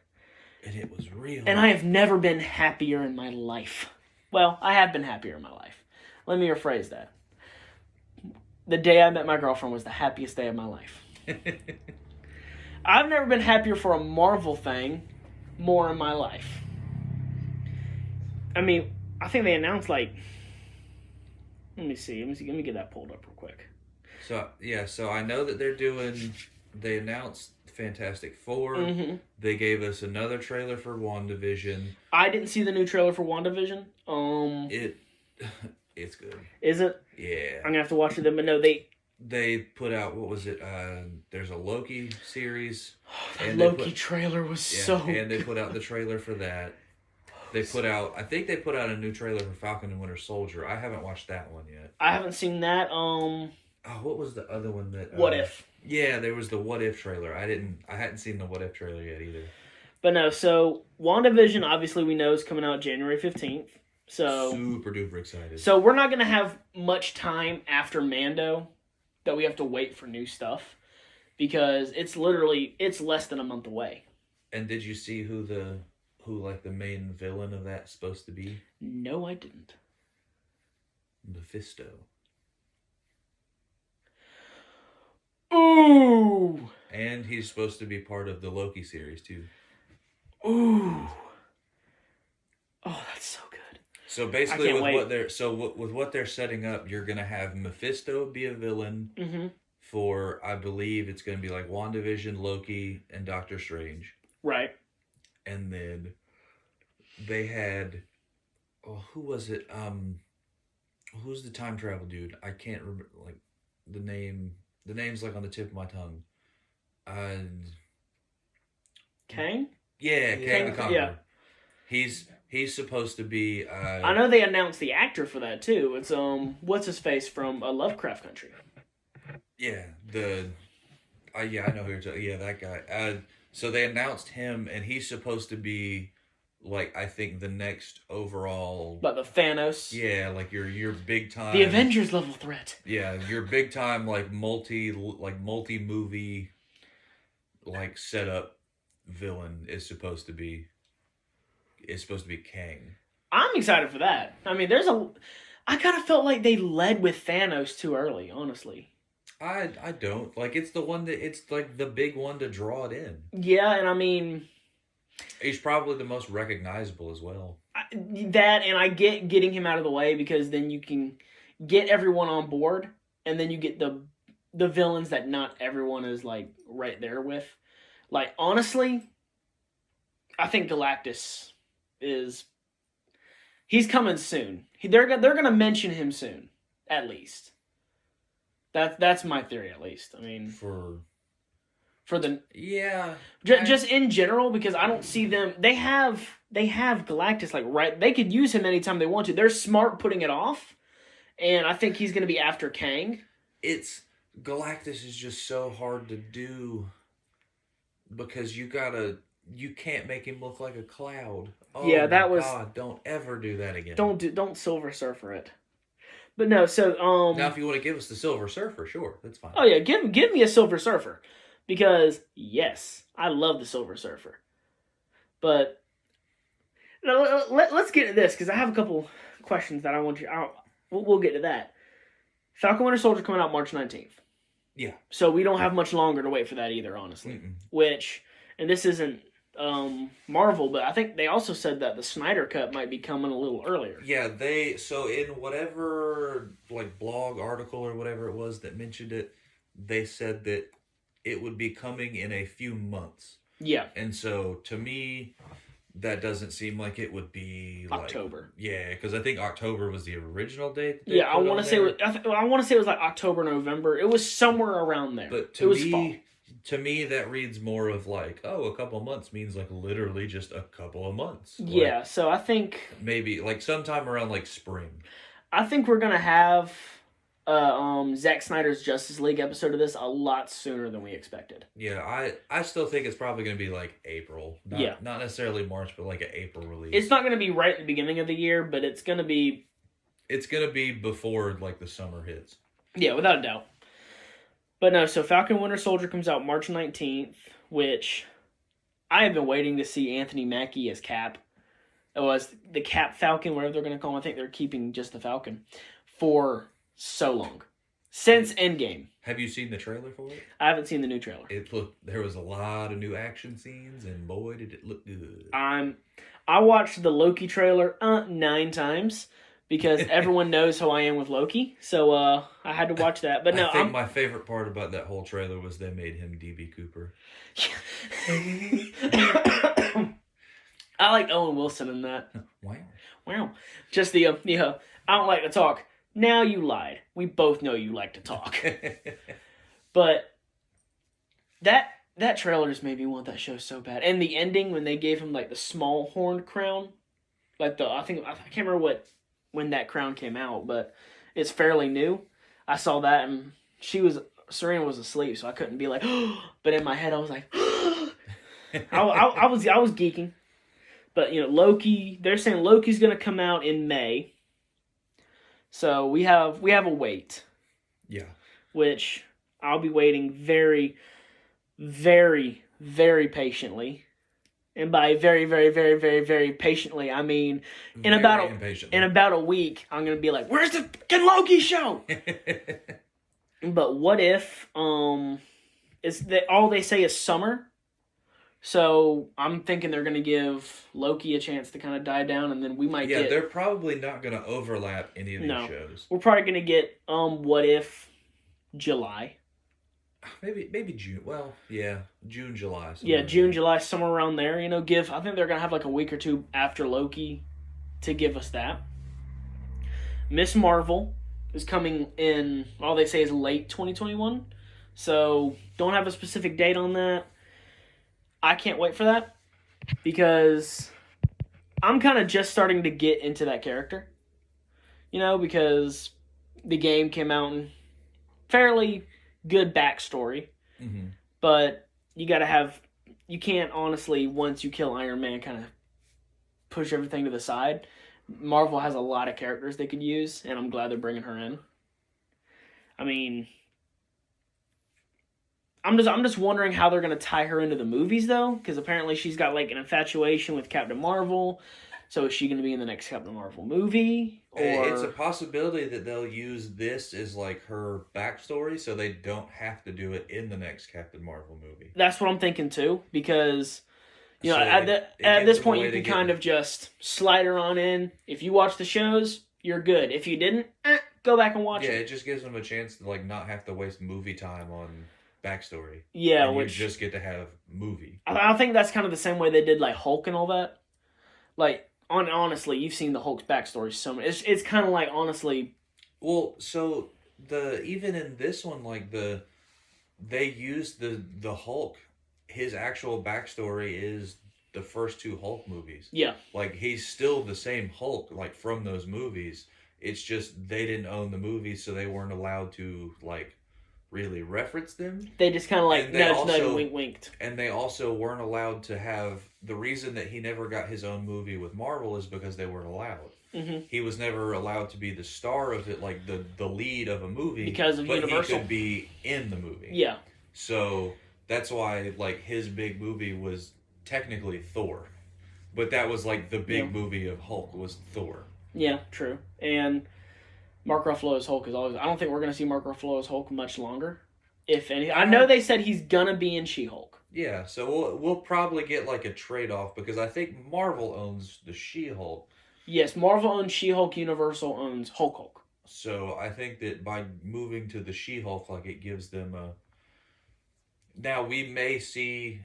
And it was real. And I have never been happier in my life. Well, I have been happier in my life. Let me rephrase that. The day I met my girlfriend was the happiest day of my life. I've never been happier for a Marvel thing more in my life. I mean, I think they announced like... Let me get that pulled up real quick. So I know that they announced Fantastic Four. Mm-hmm. They gave us another trailer for WandaVision. I didn't see the new trailer for WandaVision. It's good. Is it? Yeah. I'm gonna have to watch it then, but no, they put out, what was it? There's a Loki series. The Loki trailer was so good. And they put out the trailer for that. I think they put out a new trailer for Falcon and Winter Soldier. I haven't watched that one yet. I haven't seen that. Oh, what was the other one that... What If? Yeah, there was the What If trailer. I hadn't seen the What If trailer yet either. But no, so WandaVision, obviously we know is coming out January 15th. So super duper excited. So we're not going to have much time after Mando that we have to wait for new stuff because it's less than a month away. And did you see who the main villain of that's supposed to be? No, I didn't. Mephisto. Ooh. And he's supposed to be part of the Loki series too. Ooh. Oh, that's so good. So basically, with what they're setting up, you're gonna have Mephisto be a villain Mm-hmm. for, I believe it's gonna be like WandaVision, Loki, and Doctor Strange. Right. And then they had, who was it? Who's the time travel dude? I can't remember like the name. The name's like on the tip of my tongue. Kang? Yeah, Kang the Conqueror. Yeah. He's supposed to be. I know they announced the actor for that too. It's what's his face from Lovecraft Country. Yeah, I know who you're talking. Yeah, that guy. So they announced him, and he's supposed to be, like, I think the next overall. But the Thanos. Yeah, like your big time. The Avengers level threat. Yeah, your big time like multi movie, like setup villain is supposed to be Kang. I'm excited for that. I mean, I kind of felt like they led with Thanos too early, honestly. I don't like. It's like the big one to draw it in. Yeah, and I mean, he's probably the most recognizable as well. That, and I get getting him out of the way because then you can get everyone on board, and then you get the villains that not everyone is like right there with. Like, honestly, I think Galactus he's coming soon. They're gonna mention him soon, at least. That's my theory, at least. I mean, for the just in general, because I don't see them. They have Galactus like right. They could use him anytime they want to. They're smart putting it off, and I think he's gonna be after Kang. Galactus is just so hard to do because you can't make him look like a cloud. Oh yeah, God, don't ever do that again. Don't Silver Surfer it. But no, so now if you want to give us the Silver Surfer, sure, that's fine. Oh yeah, give me a Silver Surfer, because yes, I love the Silver Surfer. But let's get to this because I have a couple questions that I want you. We'll get to that. Falcon Winter Soldier coming out March 19th. Yeah. So we don't have much longer to wait for that either, honestly. And this isn't Marvel, but I think they also said that the Snyder Cut might be coming a little earlier. Yeah, so in whatever like blog article or whatever it was that mentioned it, they said that it would be coming in a few months. Yeah. And so to me, that doesn't seem like it would be October. Yeah, because I think October was the original date. Yeah, I want to say it was like October, November. It was somewhere around there. But fall. To me, that reads more of like, a couple of months means like literally just a couple of months. Yeah, so I think maybe like sometime around like spring. I think we're gonna have Zack Snyder's Justice League episode of this a lot sooner than we expected. Yeah, I still think it's probably gonna be like April. Not necessarily March, but like an April release. It's not gonna be right at the beginning of the year, but it's gonna be before like the summer hits. Yeah, without a doubt. But no, so Falcon Winter Soldier comes out March 19th, which I have been waiting to see Anthony Mackie as Cap. It was the Cap Falcon, whatever they're going to call him. I think they're keeping just the Falcon for so long. Since Endgame. Have you seen the trailer for it? I haven't seen the new trailer. There was a lot of new action scenes, and boy, did it look good. I watched the Loki trailer 9 times. Because everyone knows how I am with Loki, so I had to watch that. But no, I think my favorite part about that whole trailer was they made him DB Cooper. I like Owen Wilson in that. Wow. Just the I don't like to talk. Now you lied. We both know you like to talk. But that trailer just made me want that show so bad. And the ending when they gave him like the small horned crown, like I can't remember when that crown came out, but it's fairly new. I saw that and Serena was asleep, so I couldn't be like, but in my head I was like, I was geeking. But Loki, they're saying Loki's gonna come out in May. So we have a wait. Yeah. Which I'll be waiting very, very, very patiently. And by very, very, very, very, very patiently, I mean in about a week, I'm gonna be like, "Where's the fucking Loki show?" But what if it's all they say is summer? So I'm thinking they're gonna give Loki a chance to kind of die down, and then we might Yeah, get. they're probably not going to overlap any of these No. shows. We're probably gonna get what if July? Maybe June. Well, yeah, June, July. Yeah, June, July, somewhere around there. You know, give. I think they're gonna have like a week or two after Loki to give us that. Miss Marvel is coming in. All they say is late 2021, so don't have a specific date on that. I can't wait for that because I'm kind of just starting to get into that character. You know, because the game came out and fairly good backstory, Mm-hmm. but you can't honestly, once you kill Iron Man, kind of push everything to the side. Marvel has a lot of characters they could use, and I'm glad they're bringing her in. I mean, I'm just wondering how they're gonna tie her into the movies though, because apparently she's got like an infatuation with Captain Marvel. So is she gonna be in the next Captain Marvel movie? Or It's a possibility that they'll use this as like her backstory, so they don't have to do it in the next Captain Marvel movie. that's what I'm thinking too, because you know So at it this gives them a point way you to can get- kind of just slide her on in. If you watch the shows, you're good. If you didn't, go back and watch Yeah, it. it just gives them a chance to like not have to waste movie time on backstory. Yeah, and which you just get to have movie. I think that's kind of the same way they did like Hulk and all that. Like honestly, you've seen the Hulk's backstory so much. It's kind of like honestly. Well, so even in this one, like they used the Hulk. His actual backstory is the first two Hulk movies. Yeah. Like he's still the same Hulk, like from those movies. It's just they didn't own the movies, so they weren't allowed to like really reference them. They just kind of like And they nudge, also- wink, winked. And they also weren't allowed to have the reason that he never got his own movie with Marvel is because they weren't allowed. Mm-hmm. He was never allowed to be the star of it, like the lead of a movie, Because of but Universal. he could be in the movie. Yeah. So that's why like his big movie was technically Thor, but that was like the big movie of Hulk was Thor. Yeah, true. And Mark Ruffalo as Hulk is always. I don't think we're gonna see Mark Ruffalo as Hulk much longer, if any. I know they said he's gonna be in She-Hulk. Yeah, so we'll probably get like a trade off because I think Marvel owns the She-Hulk. Yes, Marvel owns She-Hulk. Universal owns Hulk. So I think that by moving to the She-Hulk, like it gives them a. Now we may see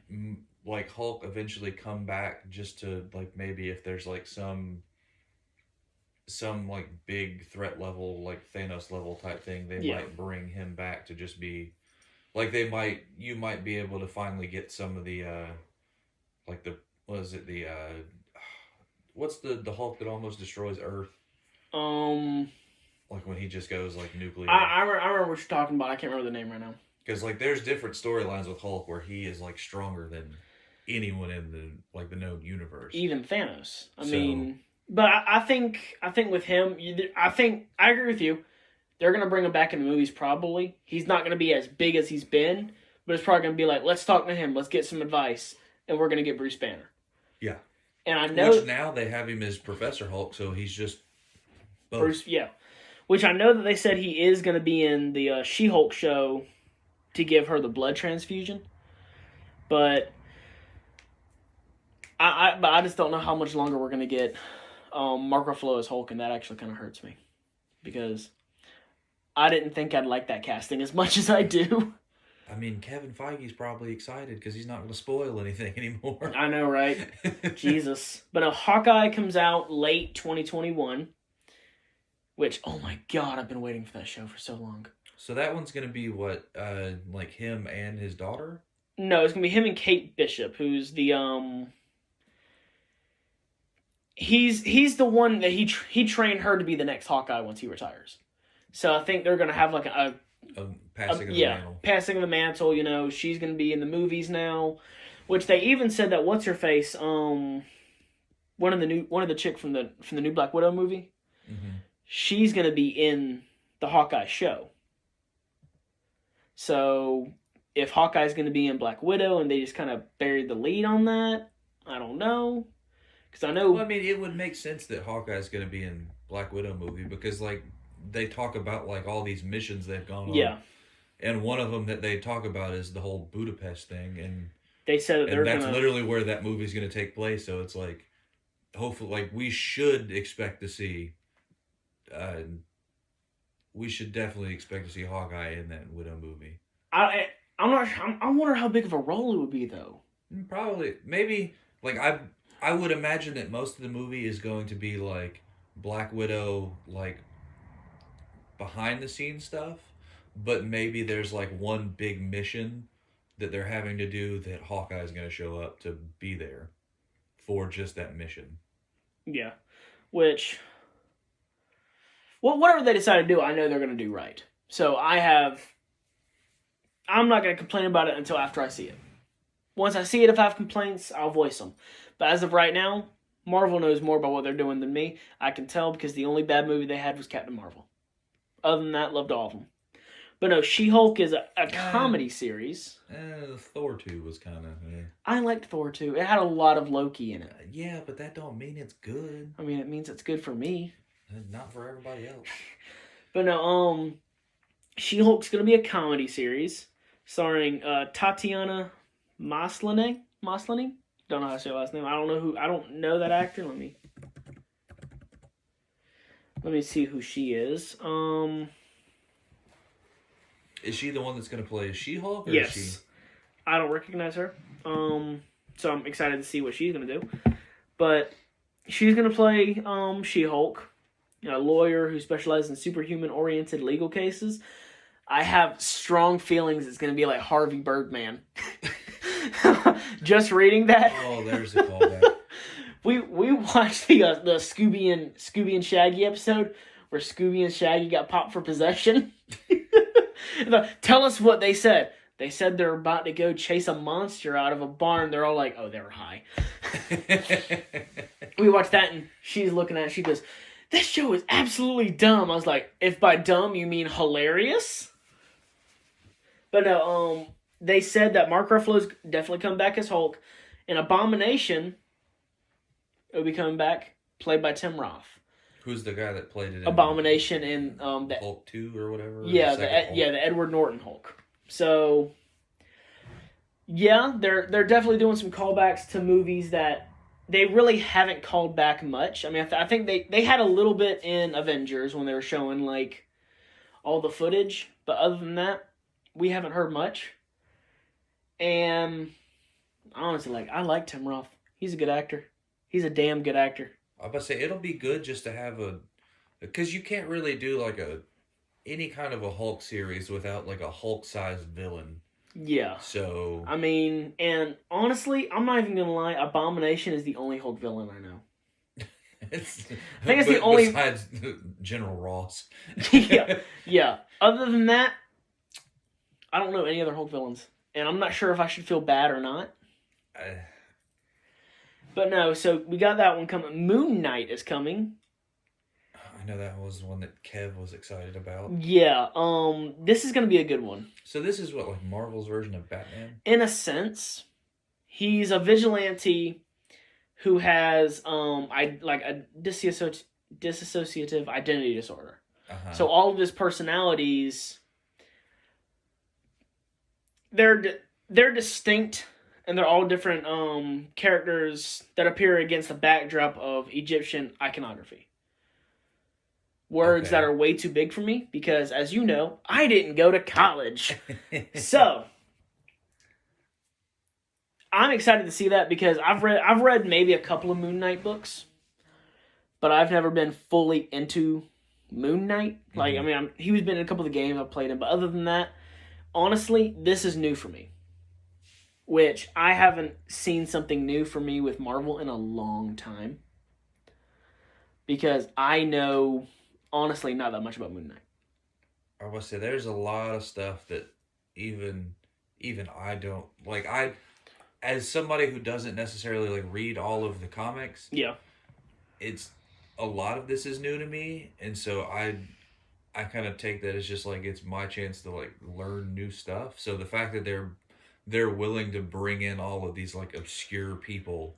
like Hulk eventually come back just to like maybe if there's like some like big threat level like Thanos level type thing, they might bring him back to just be like you might be able to finally get some of the like the what is it the what's the Hulk that almost destroys Earth? Like when he just goes like nuclear. I remember what you're talking about. I can't remember the name right now. Because like there's different storylines with Hulk where he is like stronger than anyone in the known universe. Even Thanos. I mean, but I think with him, I agree with you. They're gonna bring him back in the movies probably. He's not gonna be as big as he's been, but it's probably gonna be like, let's talk to him, let's get some advice, and we're gonna get Bruce Banner. Yeah. And I know which now they have him as Professor Hulk, so he's just both. Bruce. Yeah. Which I know that they said he is gonna be in the She-Hulk show to give her the blood transfusion, but I just don't know how much longer we're gonna get Mark Ruffalo as Hulk, and that actually kind of hurts me because I didn't think I'd like that casting as much as I do. I mean, Kevin Feige's probably excited because he's not going to spoil anything anymore. I know, right? Jesus. But Hawkeye comes out late 2021, which, oh my god, I've been waiting for that show for so long. So that one's going to be what, like him and his daughter? No, it's going to be him and Kate Bishop, who's the, He's the one that he trained her to be the next Hawkeye once he retires. So I think they're going to have like a passing of the mantle. Passing of the mantle. You know, she's going to be in the movies now, which they even said that what's her face, one of the chick from the new Black Widow movie, she's going to be in the Hawkeye show. So if Hawkeye's going to be in Black Widow and they just kind of buried the lead on that, I don't know. Because I know. Well, I mean, it would make sense that Hawkeye's going to be in Black Widow movie because, like, they talk about like all these missions they've gone on. Yeah. And one of them that they talk about is the whole Budapest thing, and They said that they're that's gonna. literally where that movie's going to take place. So it's like, hopefully, like we should expect to see. We should definitely expect to see Hawkeye in that Widow movie. I'm not. I wonder how big of a role it would be though. Probably, maybe like I would imagine that most of the movie is going to be like Black Widow, like behind the scenes stuff, but maybe there's like one big mission that they're having to do that Hawkeye is going to show up to be there for just that mission. Yeah, which. Well, whatever they decide to do, I know they're going to do right. So I'm not going to complain about it until after I see it. Once I see it, if I have complaints, I'll voice them. But as of right now, Marvel knows more about what they're doing than me. I can tell because the only bad movie they had was Captain Marvel. Other than that, loved all of them. But no, She-Hulk is a comedy series. Thor 2 was kind of... I liked Thor 2. It had a lot of Loki in it. Yeah, but that don't mean it's good. I mean, it means it's good for me. Not for everybody else. But no, She-Hulk's going to be a comedy series starring Tatiana Maslany? Don't know how to say her last name. I don't know that actor. Let me see who she is. Is she the one that's going to play She-Hulk? Yes. Is she... I don't recognize her. So I'm excited to see what she's going to do. But she's going to play She-Hulk, a lawyer who specializes in superhuman-oriented legal cases. I have strong feelings it's going to be like Harvey Birdman. Just reading that. Oh, there's a callback. We watched the Scooby and Shaggy episode where Scooby and Shaggy got popped for possession. Tell us what they said. They said they're about to go chase a monster out of a barn. They're all like, oh, they were high. We watched that and she's looking at it. She goes, this show is absolutely dumb. I was like, if by dumb you mean hilarious? But no, they said that Mark Ruffalo's definitely come back as Hulk. And Abomination will be coming back, played by Tim Roth. Who's the guy that played it in Abomination in the Hulk 2 or whatever? Yeah, the Edward Norton Hulk. So yeah, they're definitely doing some callbacks to movies that they really haven't called back much. I mean, I think they had a little bit in Avengers when they were showing like all the footage, but other than that, we haven't heard much. And honestly, I like Tim Roth. He's a good actor. He's a damn good actor. I was about to say, it'll be good just to have because you can't really do like any kind of a Hulk series without like a Hulk-sized villain. Yeah. So I mean, and honestly, I'm not even gonna lie. Abomination is the only Hulk villain I know. I think it's the only besides General Ross. yeah. Other than that, I don't know any other Hulk villains, and I'm not sure if I should feel bad or not. But no, so we got that one coming. Moon Knight is coming. I know that was the one that Kev was excited about. Yeah, this is going to be a good one. So this is what, like Marvel's version of Batman? In a sense, he's a vigilante who has a dissociative identity disorder. Uh-huh. So all of his personalities, they're distinct. And they're all different characters that appear against the backdrop of Egyptian iconography. Words that are way too big for me because, as you know, I didn't go to college. So, I'm excited to see that because I've read maybe a couple of Moon Knight books, but I've never been fully into Moon Knight. Like, I mean, he's been in a couple of the games I've played him, but other than that, honestly, this is new for me. Which I haven't seen something new for me with Marvel in a long time. Because I know, honestly, not that much about Moon Knight. I was say there's a lot of stuff that even I don't like. As somebody who doesn't necessarily like read all of the comics, yeah, it's a lot of this is new to me, and so I kind of take that as just like it's my chance to like learn new stuff. So the fact that they're willing to bring in all of these like obscure people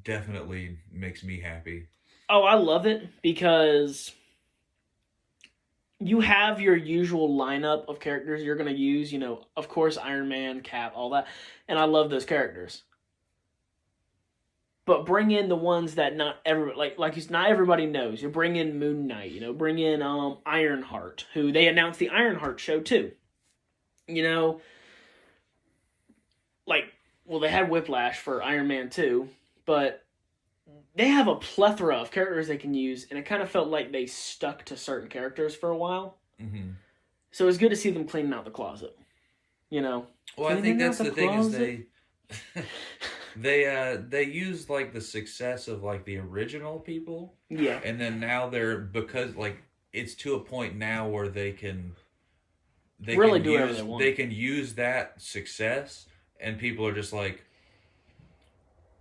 definitely makes me happy. Oh, I love it because you have your usual lineup of characters you're going to use, you know, of course, Iron Man, Cap, all that. And I love those characters. But bring in the ones that not everybody knows. You bring in Moon Knight, you know, bring in Ironheart, who they announced the Ironheart show too. You know, they had Whiplash for Iron Man 2, but they have a plethora of characters they can use, and it kind of felt like they stuck to certain characters for a while. Mm-hmm. So it was good to see them cleaning out the closet. You know? Well, I think that's the thing is they used like the success of like the original people. Yeah. And then now because like it's to a point now where they can really do whatever they want. They can use that success, and people are just like,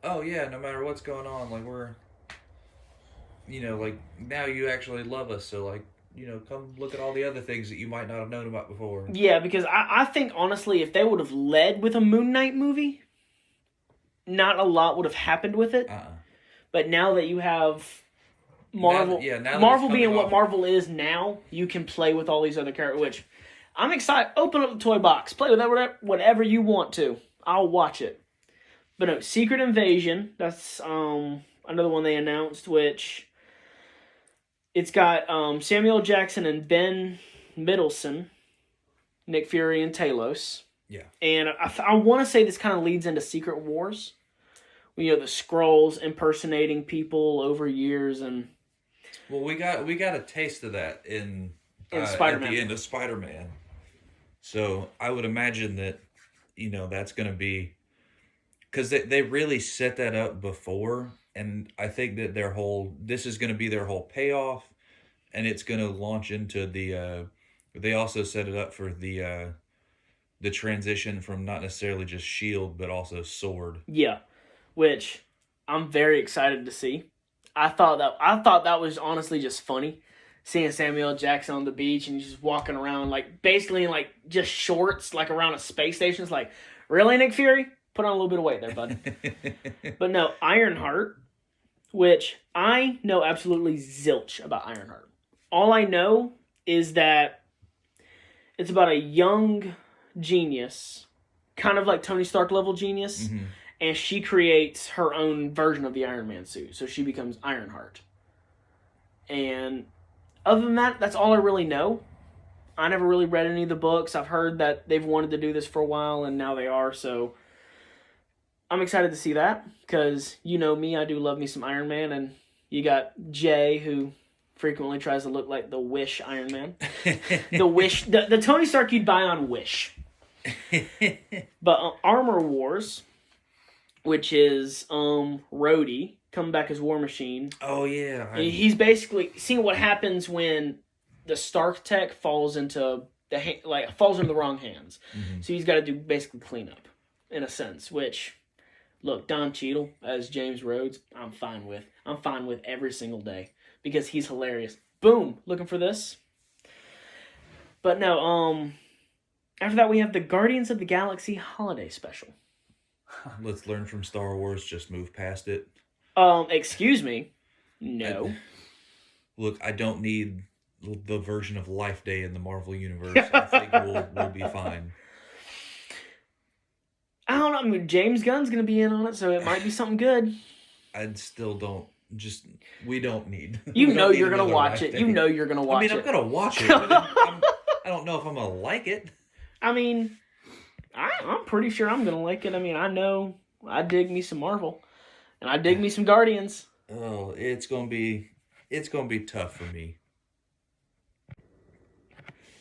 oh yeah, no matter what's going on, like we're, you know, like now you actually love us, so like, you know, come look at all the other things that you might not have known about before. Yeah, because I think honestly, if they would have led with a Moon Knight movie, not a lot would have happened with it. But now that you have Marvel, Marvel being what Marvel is now, you can play with all these other characters, which I'm excited. Open up the toy box, play with that, whatever you want to. I'll watch it. But no, Secret Invasion, that's another one they announced, which it's got Samuel Jackson and Ben Mendelsohn, Nick Fury and Talos. Yeah. And I want to say this kind of leads into Secret Wars. You know, the Skrulls impersonating people over years. And well, we got a taste of that in Spider-Man. At the end of Spider-Man. So I would imagine that, you know, that's going to be... Because they really set that up before, and I think that this is going to be their whole payoff, and it's going to launch into the, they also set it up for the transition from not necessarily just shield, but also sword. Yeah, which I'm very excited to see. I thought that was honestly just funny, seeing Samuel Jackson on the beach and just walking around, like, basically in, like, just shorts, like, around a space station. It's like, really, Nick Fury? Put on a little bit of weight there, bud. But no, Ironheart, which I know absolutely zilch about Ironheart. All I know is that it's about a young genius, kind of like Tony Stark level genius, Mm-hmm. and she creates her own version of the Iron Man suit. So she becomes Ironheart. And other than that, that's all I really know. I never really read any of the books. I've heard that they've wanted to do this for a while, and now they are, so I'm excited to see that, because you know me, I do love me some Iron Man, and you got Jay, who frequently tries to look like the Wish Iron Man. the Tony Stark you'd buy on Wish. But Armor Wars, which is Rhodey coming back as War Machine. Oh yeah, he's basically seeing what happens when the Stark tech falls into the wrong hands. Mm-hmm. So he's got to do basically cleanup, in a sense, which... Look, Don Cheadle as James Rhodes, I'm fine with. I'm fine with every single day because he's hilarious. Boom, looking for this. But no, after that we have the Guardians of the Galaxy Holiday Special. Let's learn from Star Wars, just move past it. Excuse me. No. Look, I don't need the version of Life Day in the Marvel Universe. I think we'll be fine. I don't know. I mean, James Gunn's going to be in on it, so it might be something good. I still don't. We don't need. You know you're going to watch it. You know you're going to watch it. I'm going to watch it. But I don't know if I'm going to like it. I mean, I'm pretty sure I'm going to like it. I mean, I know I dig me some Marvel, and I dig me some Guardians. Oh, it's going to be tough for me.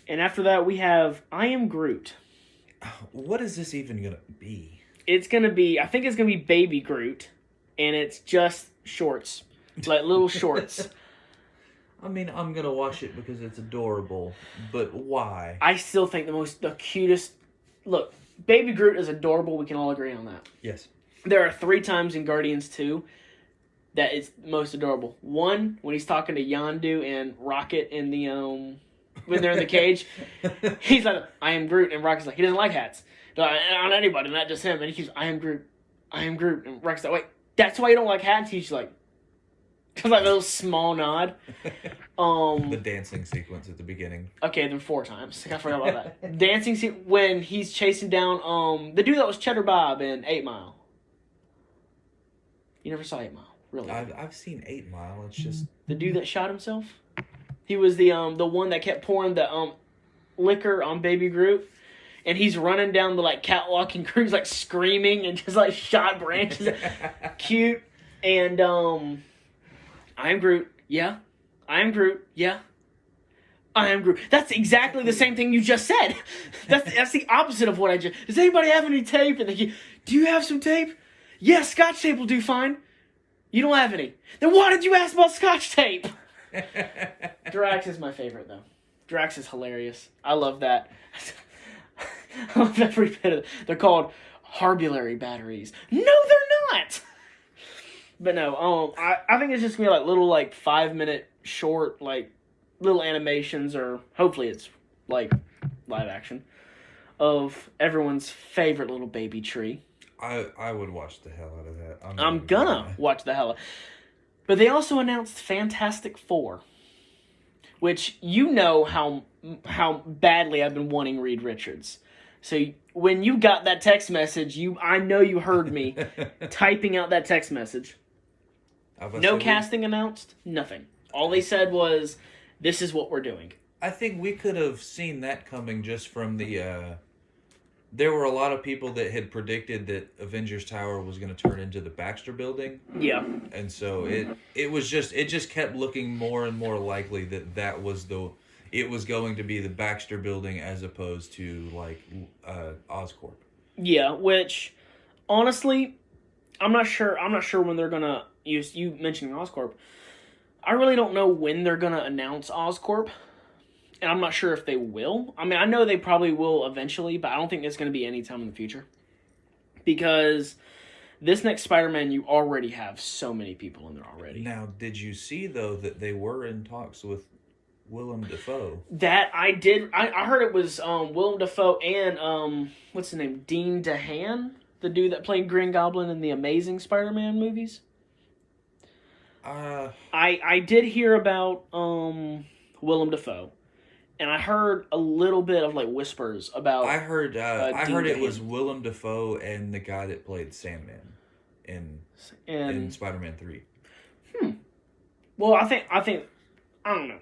And after that, we have I Am Groot. What is this even going to be? It's going to be, I think it's going to be Baby Groot, and it's just shorts, like little shorts. I mean, I'm going to watch it because it's adorable, but why? I still think the cutest, look, Baby Groot is adorable, we can all agree on that. Yes. There are 3 times in Guardians 2 that it's most adorable. One, when he's talking to Yondu and Rocket in the, when they're in the cage, he's like, I am Groot, and Rocket's like, he doesn't like hats. On anybody, not just him. And he keeps, I am Groot, and Rocket's like, wait, that's why you don't like hats? He's like, Just like a little small nod. The dancing sequence at the beginning. Okay, then 4 times. I forgot about that. Dancing when he's chasing down the dude that was Cheddar Bob in 8 Mile. You never saw 8 Mile, really? I've seen 8 Mile. It's just the dude that shot himself. He was the one that kept pouring the liquor on Baby Groot, and he's running down the like catwalk, and Groot's like screaming and just like shot branches. Cute. And I am Groot. Yeah. I am Groot. Yeah. I am Groot. That's exactly the same thing you just said. That's the opposite of what I just... Does anybody have any tape? And do you have some tape? Yeah, Scotch tape will do fine. You don't have any. Then why did you ask about Scotch tape? Drax is my favorite, though. Drax is hilarious. I love that. I love every bit of it. They're called Harbulary batteries. No, they're not! But no, I think it's just going to be like little like 5-minute short like little animations, or hopefully it's like live action, of everyone's favorite little baby tree. I would watch the hell out of that. I'm gonna watch the hell out. But they also announced Fantastic Four, which you know how badly I've been wanting Reed Richards. So when you got that text message, I know you heard me typing out that text message. No casting announced, nothing. All they said was, this is what we're doing. I think we could have seen that coming just from the... there were a lot of people that had predicted that Avengers Tower was going to turn into the Baxter Building. Yeah. And so it just kept looking more and more likely that was it was going to be the Baxter Building as opposed to like Oscorp. Yeah, which honestly, I'm not sure when they're going to use, you mentioning Oscorp, I really don't know when they're going to announce Oscorp. And I'm not sure if they will. I mean, I know they probably will eventually, but I don't think it's going to be any time in the future. Because this next Spider-Man, you already have so many people in there already. Now, did you see, though, that they were in talks with Willem Dafoe? That I did. I heard it was Willem Dafoe and, what's his name? Dean DeHaan? The dude that played Green Goblin in the Amazing Spider-Man movies? I did hear about Willem Dafoe. And I heard a little bit of like whispers about. I heard it was Willem Dafoe and the guy that played Sandman in Spider-Man 3. Well, I think I don't know.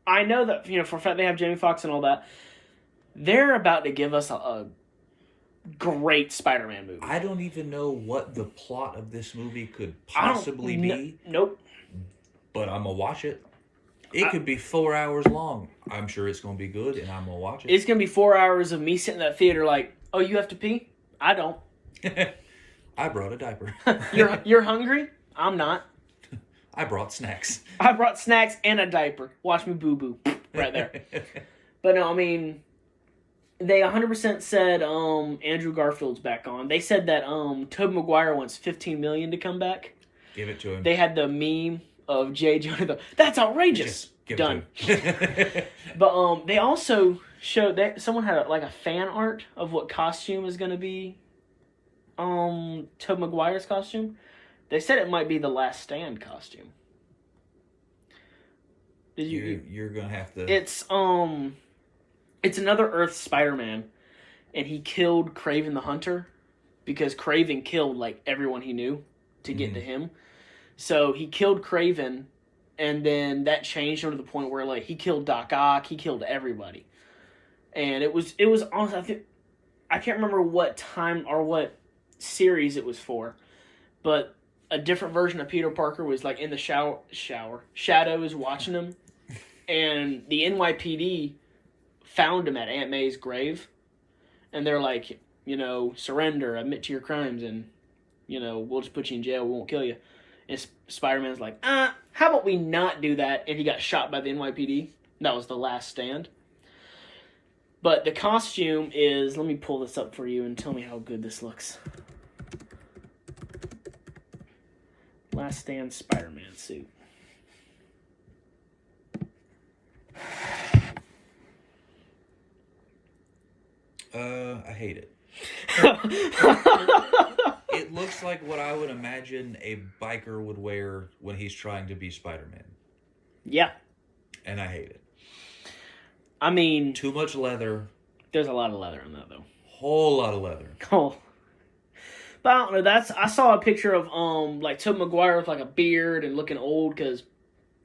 I know that for a fact they have Jamie Foxx and all that. They're about to give us a great Spider-Man movie. I don't even know what the plot of this movie could possibly be. Nope. But I'm gonna watch it. It could be 4 hours long. I'm sure it's going to be good, and I'm going to watch it. It's going to be 4 hours of me sitting in that theater like, oh, you have to pee? I don't. I brought a diaper. You're hungry? I'm not. I brought snacks. I brought snacks and a diaper. Watch me boo-boo. Right there. But no, I mean, they 100% said Andrew Garfield's back on. They said that Tobey Maguire wants $15 million to come back. Give it to him. They had the meme of J. Jonah. That's outrageous. Done. But they also showed that someone had a fan art of what costume is going to be Tobey Maguire's costume. They said it might be the Last Stand costume. You're going to have to... It's another Earth Spider-Man, and he killed Kraven the Hunter because Kraven killed like everyone he knew to get to him. So he killed Kraven, and then that changed him to the point where like he killed Doc Ock, he killed everybody, and it was honestly, I can't remember what time or what series it was for, but a different version of Peter Parker was like in the shadows watching him, and the NYPD found him at Aunt May's grave, and they're like, surrender, admit to your crimes, and we'll just put you in jail, we won't kill you. And Spider-Man's like, how about we not do that? And he got shot by the NYPD. That was the Last Stand. But the costume is... Let me pull this up for you and tell me how good this looks. Last Stand Spider-Man suit. I hate it. It looks like what I would imagine a biker would wear when he's trying to be Spider-Man. Yeah. And I hate it. I mean... Too much leather. There's a lot of leather in that, though. Whole lot of leather. Oh. But I don't know, I saw a picture of, like, Tobey Maguire with, like, a beard and looking old, because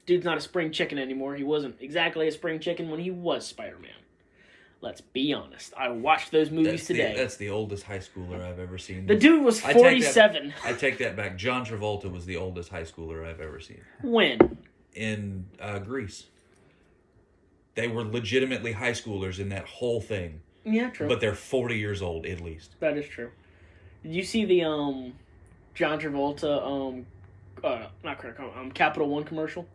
dude's not a spring chicken anymore. He wasn't exactly a spring chicken when he was Spider-Man. Let's be honest. I watched those movies today. That's the oldest high schooler I've ever seen. The dude was 47. I take that back. John Travolta was the oldest high schooler I've ever seen. When? In Greece. They were legitimately high schoolers in that whole thing. Yeah, true. But they're 40 years old, at least. That is true. Did you see the John Travolta Capital One commercial?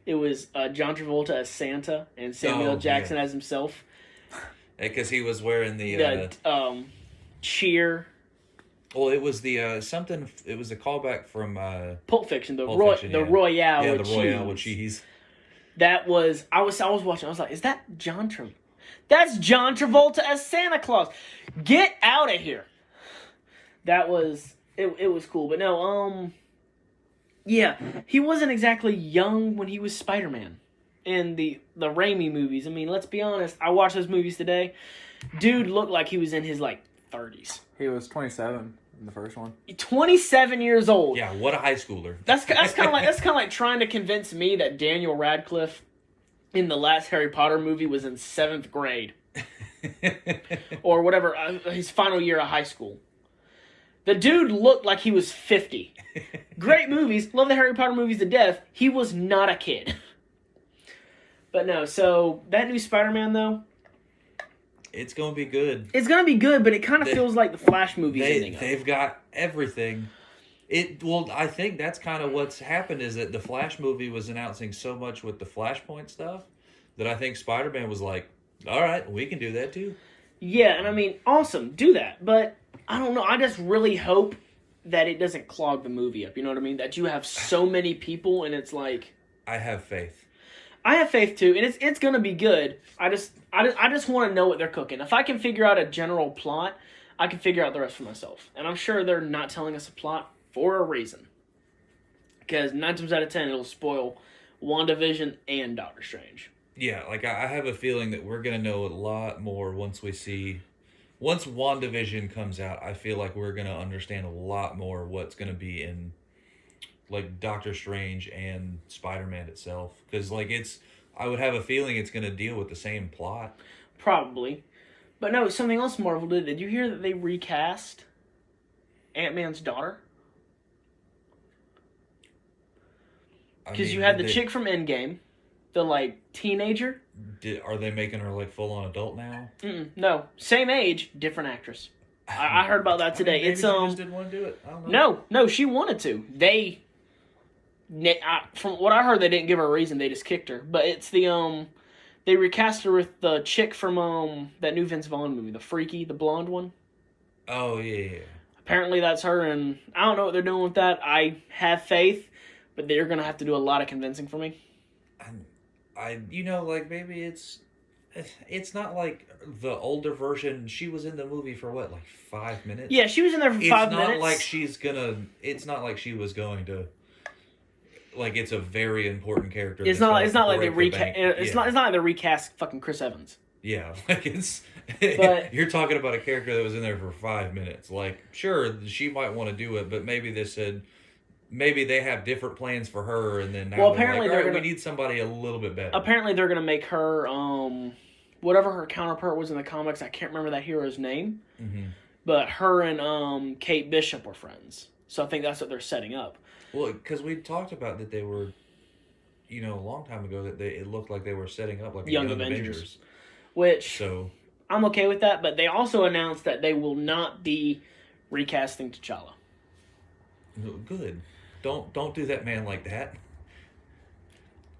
It was John Travolta as Santa and Samuel Jackson as himself. Because he was wearing the cheer. Well, it was the something. It was a callback from Pulp Fiction. The Pulp Fiction, Royale. Yeah, with the Royale with cheese. That was I was watching. I was like, is that John Travolta? That's John Travolta as Santa Claus. Get out of here. That was it was cool, but no, yeah, he wasn't exactly young when he was Spider-Man in the Raimi movies. I mean, let's be honest. I watched those movies today. Dude looked like he was in his, like, 30s. He was 27 in the first one. 27 years old. Yeah, what a high schooler. That's kind of like trying to convince me that Daniel Radcliffe in the last Harry Potter movie was in 7th grade. Or whatever, his final year of high school. The dude looked like he was 50. Great movies. Love the Harry Potter movies to death. He was not a kid. But no, so that new Spider-Man, though. It's going to be good. It's going to be good, but it kind of feels like the Flash movie ending. They've got everything. I think that's kind of what's happened is that the Flash movie was announcing so much with the Flashpoint stuff that I think Spider-Man was like, all right, we can do that too. Yeah, and I mean, awesome, do that. But I don't know. I just really hope that it doesn't clog the movie up. You know what I mean? That you have so many people, and it's like... I have faith. I have faith too, and it's gonna be good. I just want to know what they're cooking. If I can figure out a general plot, I can figure out the rest for myself. And I'm sure they're not telling us a plot for a reason. Because 9 times out of 10, it'll spoil WandaVision and Doctor Strange. Yeah, like I have a feeling that we're gonna know a lot more once WandaVision comes out. I feel like we're gonna understand a lot more what's gonna be in like Doctor Strange and Spider-Man itself. Because like I would have a feeling it's gonna deal with the same plot. Probably. But no, something else Marvel did. Did you hear that they recast Ant-Man's daughter? Because you had the chick from Endgame, the like teenager. Are they making her like full on adult now? No, same age, different actress. I heard about that today. Maybe it's she just didn't want to do it. I don't know. No, she wanted to. From what I heard, they didn't give her a reason. They just kicked her. But it's they recast her with the chick from that new Vince Vaughn movie, the blonde one. Oh yeah. Apparently that's her, and I don't know what they're doing with that. I have faith, but they're gonna have to do a lot of convincing for me. Like maybe it's not like the older version. She was in the movie for what, like 5 minutes? Yeah, she was in there for 5 minutes. It's not like she was going to. Like it's a very important character. It's not like they recast. It's not like they recast fucking Chris Evans. Yeah, like it's. But you're talking about a character that was in there for 5 minutes. Like, sure, she might want to do it, but maybe they said. Maybe they have different plans for her, and then now apparently we need somebody a little bit better. Apparently, they're gonna make her whatever her counterpart was in the comics. I can't remember that hero's name, but her and Kate Bishop were friends. So I think that's what they're setting up. Well, because we talked about that they were, a long time ago that it looked like they were setting up like Young Avengers. Which I'm okay with that, but they also announced that they will not be recasting T'Challa. Good. Don't do that man like that.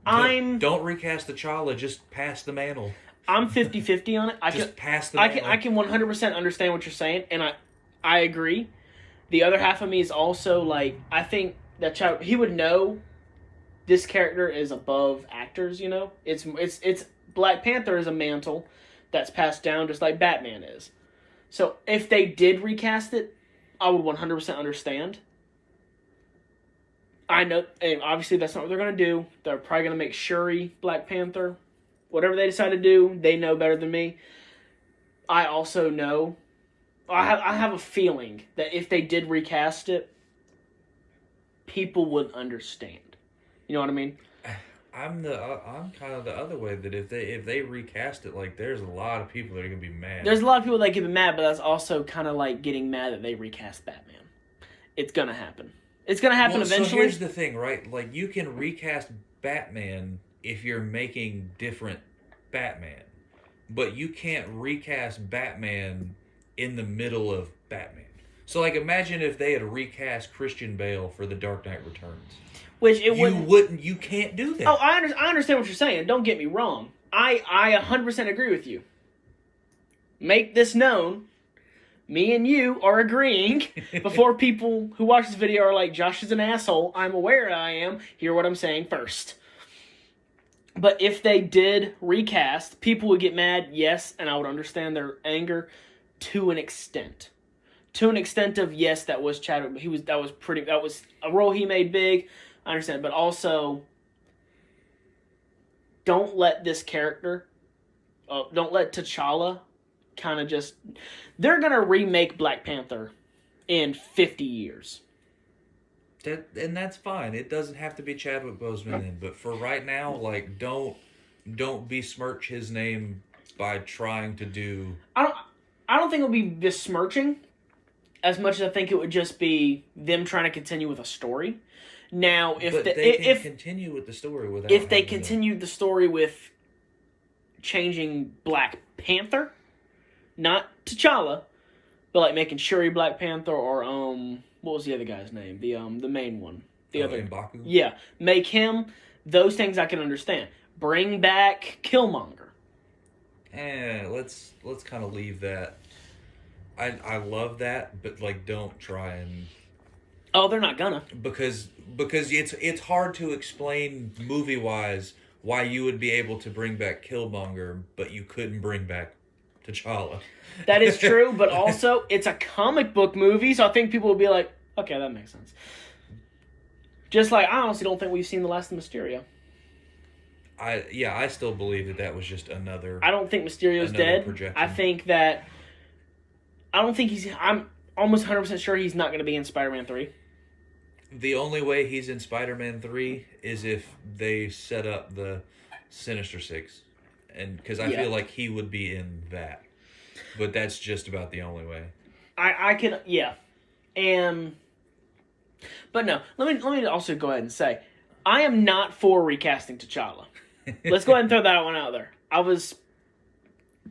Don't recast T'Challa, just pass the mantle. I'm 50-50 on it. Pass the mantle. I can 100% understand what you're saying, and I agree. The other half of me is also like, I think that he would know this character is above actors, It's Black Panther is a mantle that's passed down just like Batman is. So if they did recast it, I would 100% understand. I know, and obviously that's not what they're going to do. They're probably going to make Shuri Black Panther. Whatever they decide to do, they know better than me. I also know, I have a feeling that if they did recast it, people would understand. You know what I mean? I'm kind of the other way, that if they recast it, like, there's a lot of people that are gonna be mad. There's a lot of people that get mad, but that's also kind of like getting mad that they recast Batman. It's gonna happen. It's gonna happen eventually. So here's the thing, right? Like, you can recast Batman if you're making different Batman, but you can't recast Batman in the middle of Batman. So, like, imagine if they had recast Christian Bale for The Dark Knight Returns. Which it wouldn't. You can't do that. Oh, I understand what you're saying. Don't get me wrong. I 100% agree with you. Make this known. Me and you are agreeing before people who watch this video are like, Josh is an asshole. I'm aware I am. Hear what I'm saying first. But if they did recast, people would get mad, yes, and I would understand their anger to an extent. To an extent of, yes, that was Chadwick. That was a role he made big. I understand, but also, don't let this character, don't let T'Challa kind of just... They're going to remake Black Panther in 50 years. And that's fine. It doesn't have to be Chadwick Boseman in, but for right now, like, don't besmirch his name by trying to do... I don't think it would be besmirching as much as I think it would just be them trying to continue with a story. Now, if they can continue with the story without... If they continued the story with changing Black Panther, not T'Challa, but like making Shuri Black Panther, or what was the other guy's name? The main one. The other M'Baku? Yeah. Make him, those things I can understand. Bring back Killmonger. Let's kind of leave that. I love that, but like, don't try and... Oh, they're not gonna. Because it's hard to explain movie-wise why you would be able to bring back Killmonger, but you couldn't bring back T'Challa. That is true, but also, it's a comic book movie, so I think people will be like, okay, that makes sense. Just like, I honestly don't think we've seen the last of Mysterio. I still believe that was just another... I don't think Mysterio's dead. Projection. I'm almost 100% sure he's not going to be in Spider-Man 3. The only way he's in Spider-Man 3 is if they set up the Sinister Six. And because I feel like he would be in that. But that's just about the only way. I can, yeah. But no, let me also go ahead and say, I am not for recasting T'Challa. Let's go ahead and throw that one out there. I was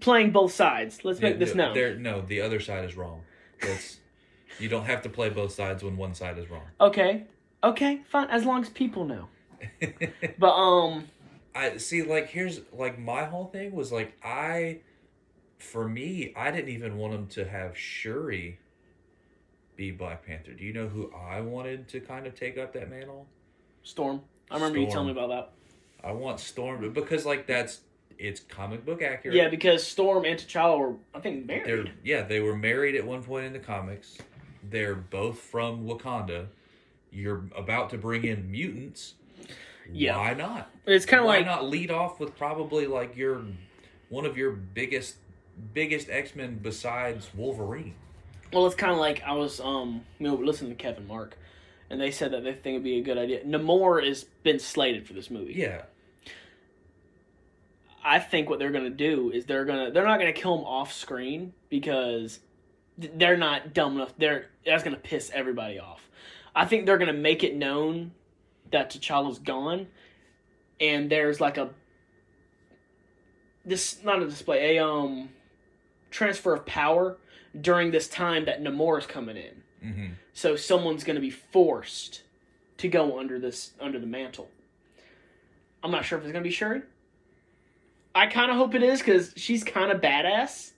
playing both sides. Let's make this known. No, the other side is wrong. You don't have to play both sides when one side is wrong. Okay, fine. As long as people know. But I see. Like, here's like my whole thing was like for me, I didn't even want him to have Shuri be Black Panther. Do you know who I wanted to kind of take up that mantle? Storm. I remember you telling me about that. I want Storm because like it's comic book accurate. Yeah, because Storm and T'Challa were, I think, married. They were married at one point in the comics. They're both from Wakanda. You're about to bring in mutants. Yeah. Why not? It's kind of like... Why not lead off with probably like one of your biggest X-Men besides Wolverine? Well, it's kind of like I was listening to Kevin Mark, and they said that they think it'd be a good idea. Namor has been slated for this movie. Yeah. I think what they're gonna do is they're not gonna kill him off screen because they're not dumb enough. That's gonna piss everybody off. I think they're gonna make it known that T'Challa's gone, and there's like a transfer of power during this time that Namor is coming in. Mm-hmm. So someone's gonna be forced to go under the mantle. I'm not sure if it's gonna be Shuri. I kind of hope it is because she's kind of badass.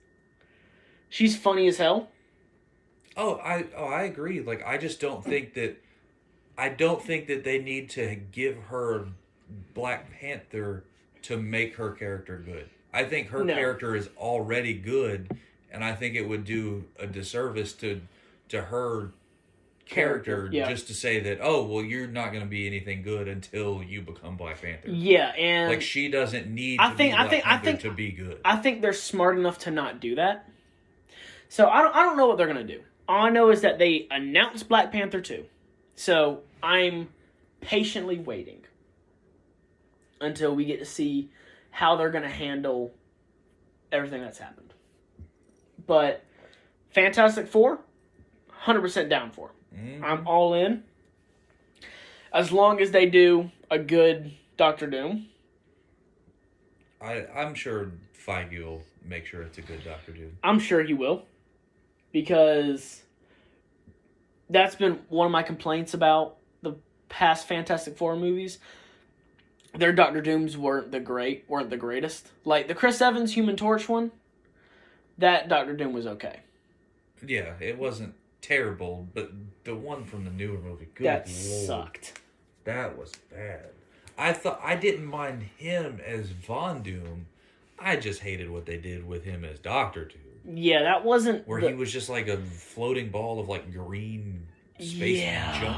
She's funny as hell. I agree. Like, I just don't think that... I don't think that they need to give her Black Panther to make her character good. I think her character is already good, and I think it would do a disservice to to her character Yeah. just to say that, oh, well, you're not going to be anything good until you become Black Panther. Yeah, and like she doesn't need to be Black Panther to be good. I think they're smart enough to not do that. So I don't know what they're gonna do. All I know is that they announced Black Panther 2. So I'm patiently waiting until we get to see how they're gonna handle everything that's happened. But Fantastic Four, 100% down for. Mm-hmm. I'm all in. As long as they do a good Doctor Doom. I'm sure Feige will make sure it's a good Doctor Doom. I'm sure he will. Because that's been one of my complaints about the past Fantastic Four movies. Their Doctor Dooms weren't the greatest. Like the Chris Evans Human Torch one, that Doctor Doom was okay. Yeah, it wasn't terrible, but the one from the newer movie, good that Lord, sucked. That was bad. I didn't mind him as Von Doom. I just hated what they did with him as Doctor Doom. Yeah, that wasn't he was just like a floating ball of like green space junk.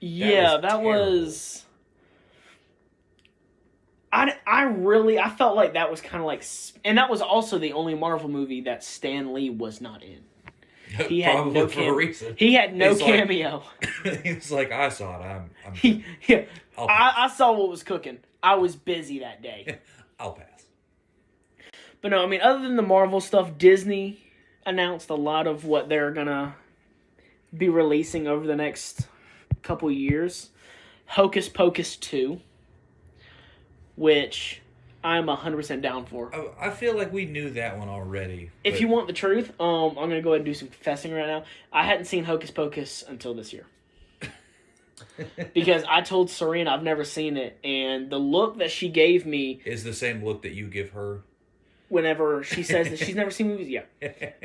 That was. I felt like that was kind of like, and that was also the only Marvel movie that Stan Lee was not in. He had Probably no for a reason. He had no He's cameo. He was like, I saw it. I saw what was cooking. I was busy that day. I'll pass. But no, I mean, other than the Marvel stuff, Disney announced a lot of what they're gonna be releasing over the next couple years. Hocus Pocus 2, which I'm 100% down for. I feel like we knew that one already. If you want the truth, I'm gonna go ahead and do some confessing right now. I hadn't seen Hocus Pocus until this year. Because I told Serena I've never seen it, and the look that she gave me is the same look that you give her whenever she says that she's never seen movies. Yeah.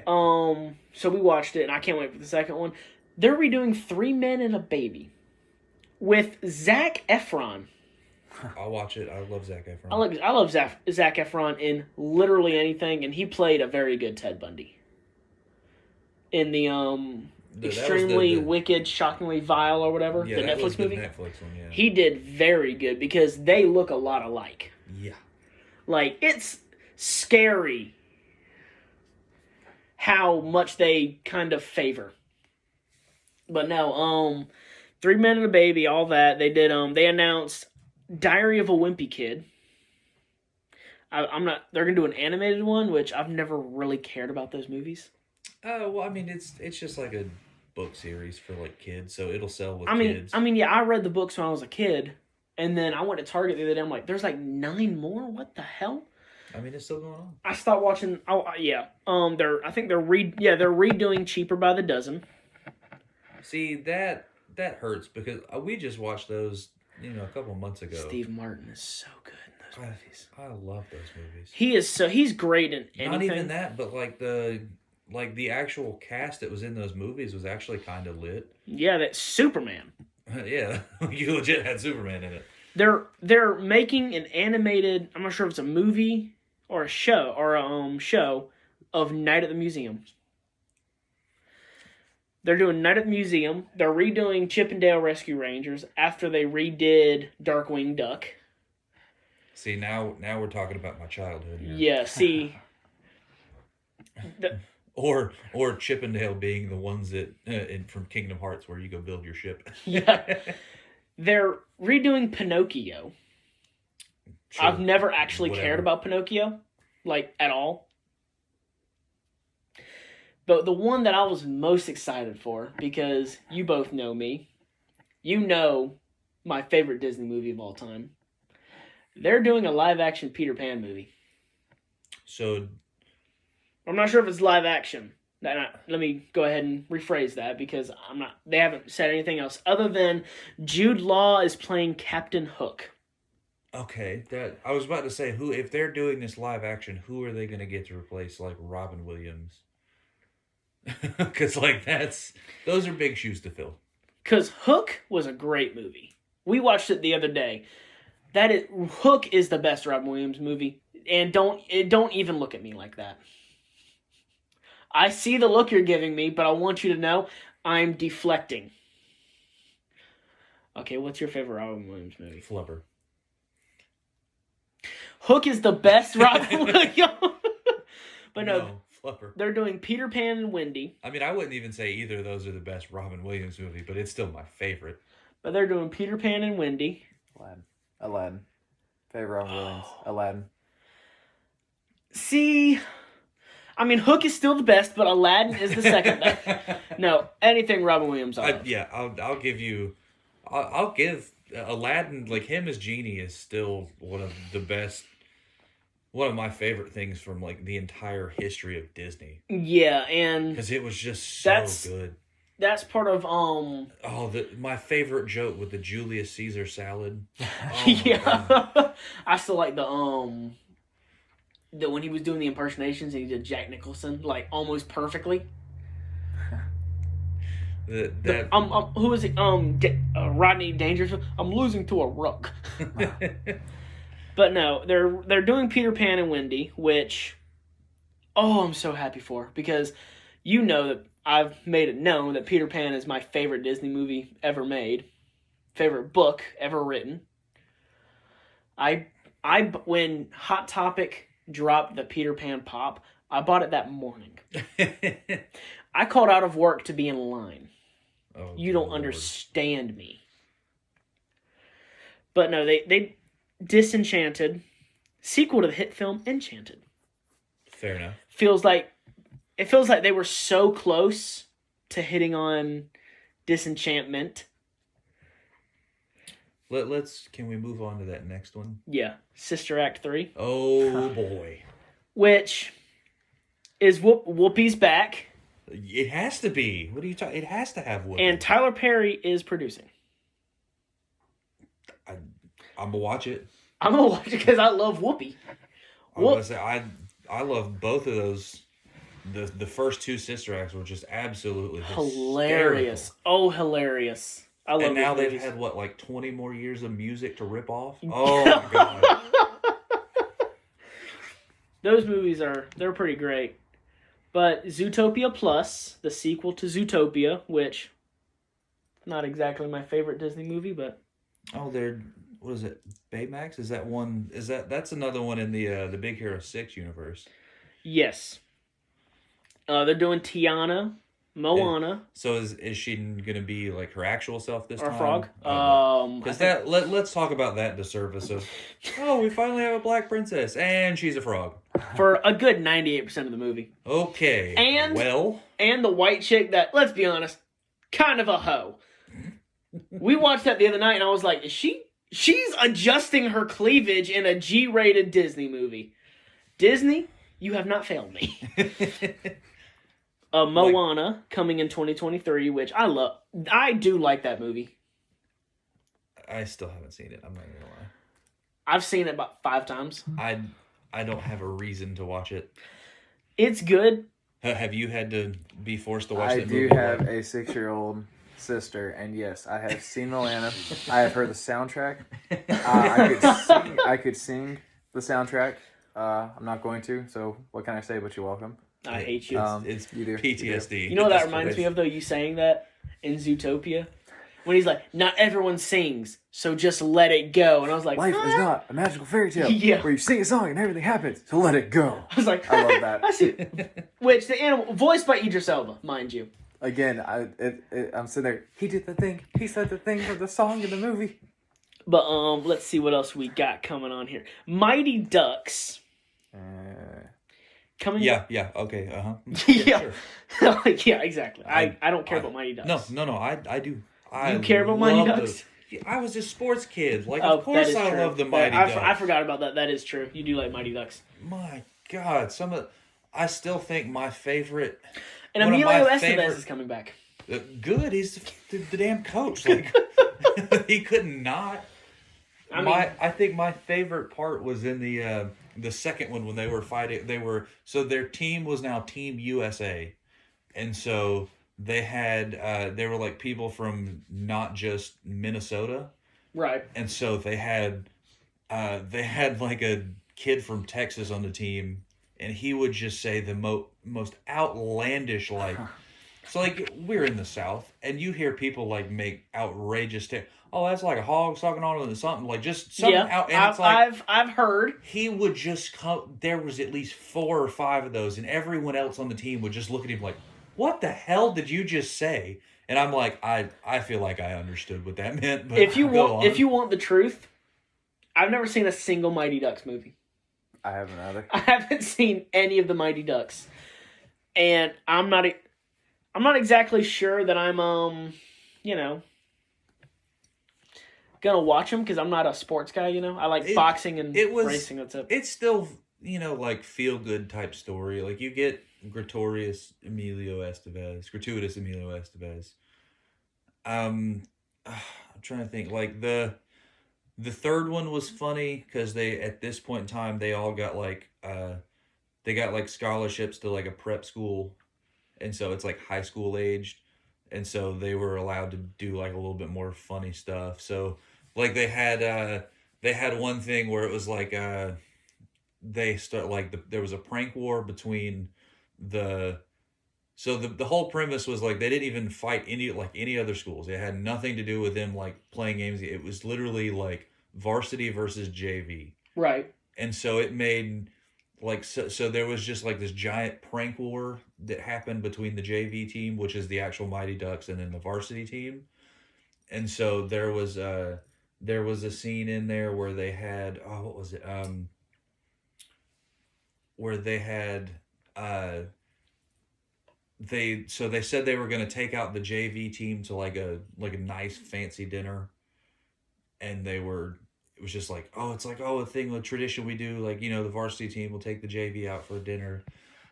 So we watched it, and I can't wait for the second one. They're redoing 3 Men and a Baby with Zac Efron. I'll watch it. I love Zac Efron. I love Zac Efron in literally anything, and he played a very good Ted Bundy in the extremely wicked, shockingly vile, or whatever, yeah, the Netflix movie. Netflix one, yeah. He did very good because they look a lot alike. Yeah, like it's scary how much they kind of favor. But no, 3 Men and a Baby, all that they did. They announced Diary of a Wimpy Kid. I'm not. They're gonna do an animated one, which I've never really cared about those movies. Oh well, I mean it's just like a book series for like kids, so it'll sell with kids. I mean, yeah, I read the books when I was a kid, and then I went to Target the other day. I'm like, there's like 9 more. What the hell? I mean, it's still going on. I stopped watching. Oh yeah. They're redoing Cheaper by the Dozen. See that hurts because we just watched those, a couple of months ago. Steve Martin is so good in those movies. I love those movies. He's great in anything. Not even that, but the actual cast that was in those movies was actually kind of lit. Yeah, that's Superman. Yeah, you legit had Superman in it. They're making an animated. I'm not sure if it's a movie or a show show of Night at the Museum. They're doing Night at the Museum. They're redoing Chip and Dale Rescue Rangers after they redid Darkwing Duck. See, now we're talking about my childhood here. Yeah, see. Or Chip and Dale being the ones that from Kingdom Hearts where you go build your ship. Yeah. They're redoing Pinocchio. Sure. I've never actually cared about Pinocchio, at all. But the one that I was most excited for, because you both know me, you know my favorite Disney movie of all time. They're doing a live-action Peter Pan movie. So, I'm not sure if it's live action. Let me go ahead and rephrase that because they haven't said anything else other than Jude Law is playing Captain Hook. Okay, I was about to say if they're doing this live action, who are they going to get to replace Robin Williams? Because those are big shoes to fill. Because Hook was a great movie. We watched it the other day. Hook is the best Robin Williams movie, and don't even look at me like that. I see the look you're giving me, but I want you to know I'm deflecting. Okay, what's your favorite Robin Williams movie? Flubber. Hook is the best Robin Williams. But no, Flubber. they're doing Peter Pan and Wendy. I mean, I wouldn't even say either of those are the best Robin Williams movie, but it's still my favorite. But they're doing Peter Pan and Wendy. Aladdin. Favorite Robin Williams. Aladdin. See, I mean, Hook is still the best, but Aladdin is the second best. No, anything Robin Williams. I'll give Aladdin, like him as Genie, is still one of the best. One of my favorite things from like the entire history of Disney. Yeah, and because it was just so good. That's part of my favorite joke with the Julius Caesar salad. Yeah, I still like the when he was doing the impersonations and he did Jack Nicholson like almost perfectly. Who was it? Rodney Dangerfield. I'm losing to a rook. But no, they're doing Peter Pan and Wendy, which, I'm so happy for, because you know that I've made it known that Peter Pan is my favorite Disney movie ever made, favorite book ever written. When Hot Topic dropped the Peter Pan pop, I bought it that morning. I called out of work to be in line. You don't understand me. But no, they Disenchanted, sequel to the hit film Enchanted. Fair enough. It feels like they were so close to hitting on Disenchantment. Can we move on to that next one? Yeah, Sister Act 3. Oh boy. Which is Whoopi's back. It has to be. What are you talking? It has to have Whoopi. And Tyler Perry is producing. I'm gonna watch it. I'm gonna watch it because I love Whoopi. I love both of those. The first two Sister Acts were just absolutely hilarious. Hysterical. Oh, hilarious! I love. And now they've movies. had what, like 20 more years of music to rip off. Oh my god! Those movies they're pretty great. But Zootopia Plus, the sequel to Zootopia, which not exactly my favorite Disney movie, but what is it? Baymax? Is that one? That's another one in the Big Hero 6 universe? Yes. They're doing Tiana, Moana. So is she gonna be like her actual self this or time? Frog? Because let's talk about that disservice of we finally have a black princess and she's a frog for a good 98% of the movie. Okay. And the white chick that, let's be honest, kind of a hoe. We watched that the other night and I was like, she's adjusting her cleavage in a G-rated Disney movie. Disney, you have not failed me. Moana coming in 2023, which I love. I do like that movie. I still haven't seen it. I'm not gonna lie. I've seen it about 5 times. I don't have a reason to watch it. It's good. Have you had to be forced to watch it? I do have a 6-year-old sister, and yes, I have seen Moana. I have heard the soundtrack. I could sing the soundtrack. I'm not going to, so what can I say but you're welcome. I hate you. It's you do. PTSD. You know what that reminds me of, though, you saying that in Zootopia? When he's like, not everyone sings, so just let it go. And I was like, life is not a magical fairy tale where you sing a song and everything happens, so let it go. I was like, I love that. I see. Which, the animal, voiced by Idris Elba, mind you. Again, I'm sitting there, he did the thing, he said the thing for the song in the movie. But let's see what else we got coming on here. Mighty Ducks. Coming. Yeah, okay, yeah, sure. yeah, exactly. I don't care about Mighty Ducks. No, I do. You care about Mighty Ducks? I was a sports kid. Like, of course I love the Mighty Ducks. I forgot about that. That is true. You do like Mighty Ducks. My God, I still think my favorite. And Emilio Estevez is coming back. Good, he's the damn coach. Like, he could not. I think my favorite part was in the second one when they were fighting. So their team was now Team USA, and so they were like people from not just Minnesota, right? And so they had like a kid from Texas on the team, and he would just say the most outlandish So, like, we're in the South, and you hear people, like, make outrageous oh, that's like a hog sucking on it or something. Like, just something out. And it's like... I've heard. He would just come... There was at least 4 or 5 of those, and everyone else on the team would just look at him like, what the hell did you just say? And I'm like, I feel like I understood what that meant. But if you want the truth, I've never seen a single Mighty Ducks movie. I haven't either. I haven't seen any of the Mighty Ducks, and I'm not exactly sure that I'm gonna watch them because I'm not a sports guy. I like boxing and racing. That's it. It's still like feel good type story. Like you get gratuitous Emilio Estevez. I'm trying to think. Like the third one was funny because they, at this point in time, they all got like scholarships to like a prep school, and so it's like high school aged, and so they were allowed to do like a little bit more funny stuff. So like they had one thing where it was like there was a prank war between the whole premise was like they didn't even fight any other schools. It had nothing to do with them like playing games. It was literally like varsity versus JV. Right. And so it made like so there was just like this giant prank war that happened between the JV team, which is the actual Mighty Ducks, and then the varsity team. And so there was a scene in there where they had what was it? Where they had they said they were going to take out the JV team to like a nice fancy dinner, and it was just like, it's like a thing, a tradition we do, like the varsity team will take the JV out for dinner.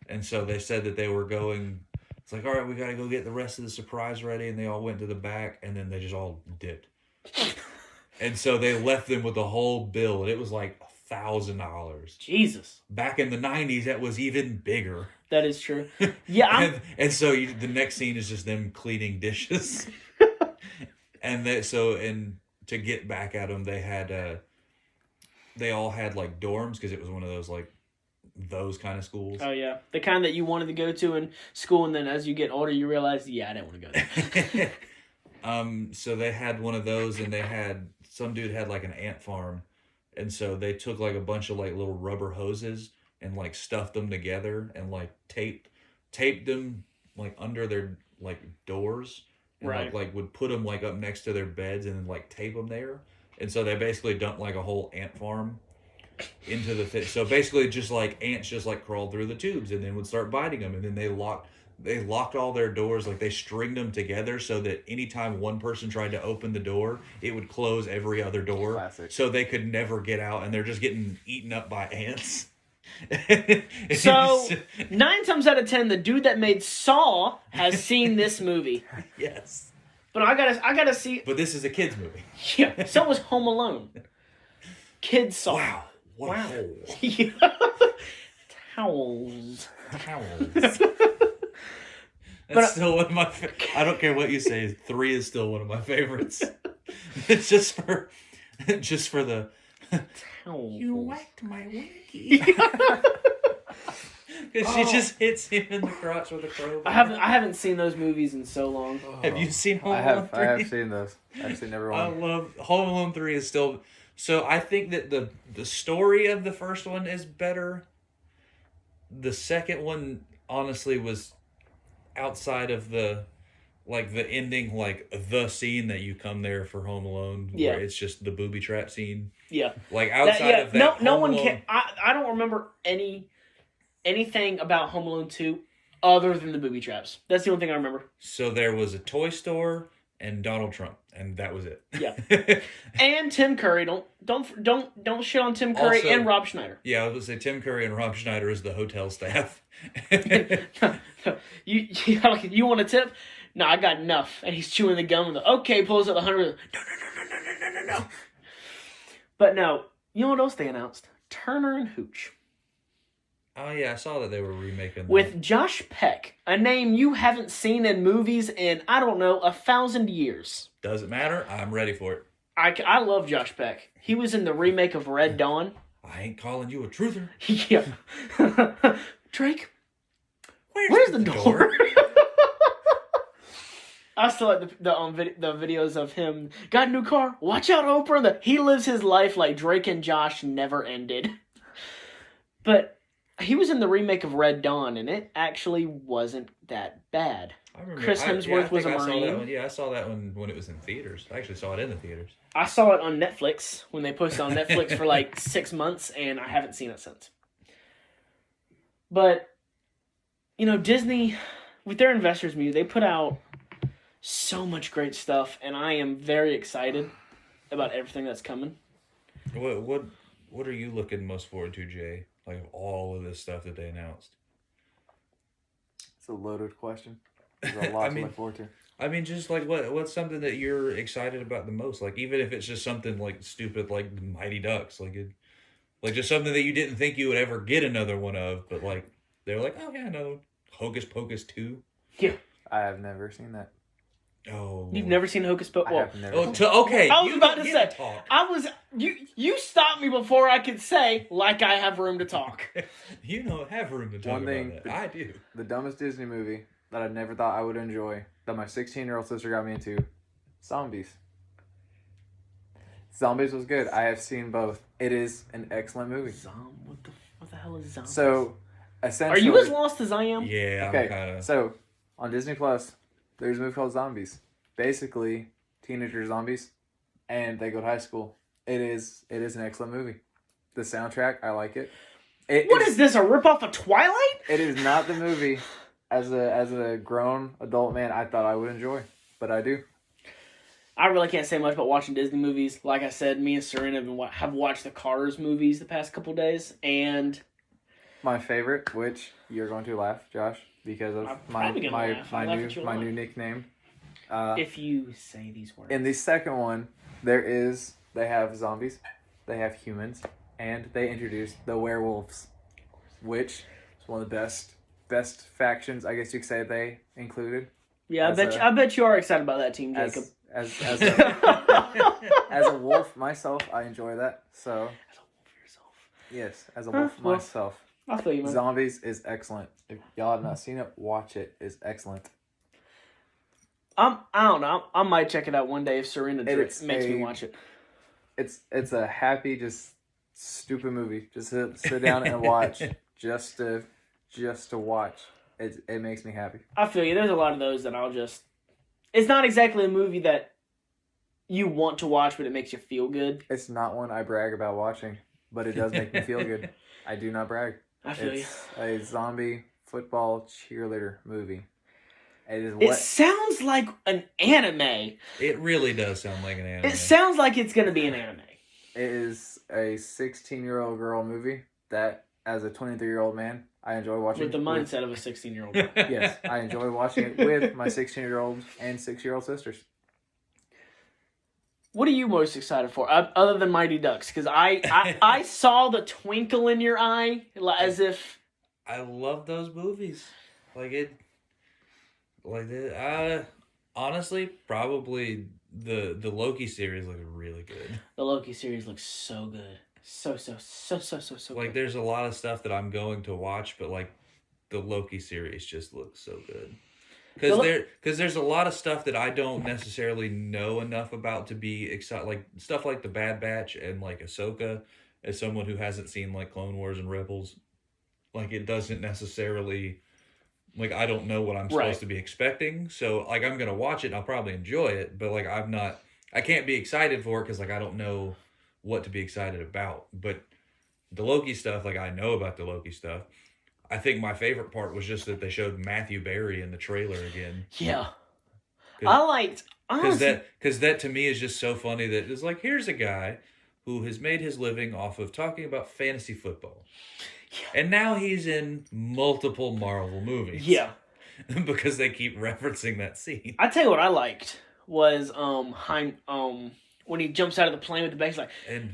And so they said that they were going, it's like, all right, we got to go get the rest of the surprise ready, and they all went to the back, and then they just all dipped. And so they left them with the whole bill, and it was like $1,000. Jesus. Back in the 90s, that was even bigger. That is true. Yeah. and so the next scene is just them cleaning dishes. And to get back at them, they all had like dorms because it was one of those like those kind of schools. Oh yeah, the kind that you wanted to go to in school, and then as you get older, you realize, I didn't want to go there. So they had one of those, and some dude had like an ant farm, and so they took like a bunch of like little rubber hoses and like stuffed them together and like taped them like under their like doors. And right. like would put them like up next to their beds and then like tape them there. And so they basically dumped like a whole ant farm into the thing. So basically just like ants just like crawled through the tubes and then would start biting them. And then they locked all their doors. Like they stringed them together so that anytime one person tried to open the door, it would close every other door. Classic. So they could never get out, and they're just getting eaten up by ants. So 9 times out of 10, the dude that made Saw has seen this movie. Yes, but I gotta see. But this is a kids movie. Yeah, so was Home Alone. Kids Saw. Wow, what a hole. Yeah. Towels. That's still one of my. I don't care what you say. 3 is still one of my favorites. It's just for the. Towels. You whacked my winky. Because she just hits him in the crotch with a crowbar. I haven't seen those movies in so long. Have you seen Home Alone 3? I have seen those. I've seen every one. I love Home Alone 3 is still. So I think that the story of the first one is better. The second one honestly was outside of the ending, like the scene that you come there for Home Alone, where it's just the booby trap scene. Yeah. Like outside of that. No one can. I don't remember anything about Home Alone 2 other than the booby traps. That's the only thing I remember. So there was a toy store and Donald Trump, and that was it. Yeah. And Tim Curry. Don't shit on Tim Curry and Rob Schneider. Yeah, I was gonna say Tim Curry and Rob Schneider is the hotel staff. You want a tip? No, I got enough. And he's chewing the gum and pulls out the 100. No. But no, you know what else they announced? Turner and Hooch. Oh yeah, I saw that they were remaking that. With Josh Peck, a name you haven't seen in movies in, 1,000 years. Doesn't matter. I'm ready for it. I love Josh Peck. He was in the remake of Red Dawn. I ain't calling you a truther. Yeah. Drake, where's the door? I still like the videos of him. Got a new car. Watch out, Oprah. He lives his life like Drake and Josh never ended. But he was in the remake of Red Dawn, and it actually wasn't that bad. I remember, Chris Hemsworth was a Marine. I saw that one when it was in theaters. I actually saw it in the theaters. I saw it on Netflix when they posted on Netflix for like 6 months, and I haven't seen it since. But, you know, Disney, with their investors meeting, they put out so much great stuff, and I am very excited about everything that's coming. What are you looking most forward to, Jay? Like all of this stuff that they announced. It's a loaded question. There's a lot to look forward to. I mean, just like what's something that you're excited about the most? Like even if it's just something like stupid, like Mighty Ducks, like just something that you didn't think you would ever get another one of, but like they're like, oh yeah, another one. Hocus Pocus 2. Yeah, I have never seen that. Oh, you've never seen Hocus Pocus? I have never. Okay. I was about to say. Talk. You stopped me before I could say like I have room to talk. You don't have room to talk about that. I do. The dumbest Disney movie that I never thought I would enjoy, that my 16-year-old sister got me into, Zombies. Zombies was good. I have seen both. It is an excellent movie. What the hell is Zombies? So, essentially, are you as lost as I am? Yeah. Okay. I'm kinda... So on Disney Plus, there's a movie called Zombies. Basically, teenager zombies, and they go to high school. It is an excellent movie. The soundtrack, I like it. What is this? A ripoff of Twilight? It is not the movie. As a grown adult man, I thought I would enjoy, but I do. I really can't say much about watching Disney movies. Like I said, me and Serena have watched the Cars movies the past couple days, and my favorite, which you're going to laugh, Josh, because of my new nickname. If you say these words. In the second one, they have zombies, they have humans, and they introduce the werewolves, which is one of the best factions, I guess you could say, they included. Yeah, I bet you are excited about that team, Jacob. As a wolf myself, I enjoy that. So as a wolf yourself. Yes, as a wolf myself. I feel you, man. Zombies is excellent. If y'all have not seen it, watch it. It's excellent. I don't know. I might check it out one day if Serena makes me watch it. It's a happy, just stupid movie. Just sit down and watch. just to watch. It makes me happy. I feel you. There's a lot of those that it's not exactly a movie that you want to watch, but it makes you feel good. It's not one I brag about watching, but it does make me feel good. I do not brag. I feel you. It's a zombie football cheerleader movie. It sounds like an anime. It really does sound like an anime. It sounds like it's going to be an anime. It is a 16-year-old girl movie that, as a 23-year-old man, I enjoy watching. With the mindset of a 16-year-old. Yes, I enjoy watching it with my 16-year-old and 6-year-old sisters. What are you most excited for, other than Mighty Ducks? Because I saw the twinkle in your eye, as if... I love those movies. Honestly, probably the Loki series looks really good. The Loki series looks so good. So good. There's a lot of stuff that I'm going to watch, but the Loki series just looks so good. Because there's a lot of stuff that I don't necessarily know enough about to be excited. Stuff like the Bad Batch and Ahsoka, as someone who hasn't seen Clone Wars and Rebels, it doesn't necessarily... I don't know what I'm supposed to be expecting. So, I'm going to watch it and I'll probably enjoy it. But, I can't be excited for it because, I don't know what to be excited about. But the Loki stuff, I know about the Loki stuff. I think my favorite part was just that they showed Matthew Berry in the trailer again. Yeah. I liked... Because that to me is just so funny that it's here's a guy who has made his living off of talking about fantasy football. Yeah. And now he's in multiple Marvel movies. Yeah. Because they keep referencing that scene. I tell you what I liked was when he jumps out of the plane with the bag, he's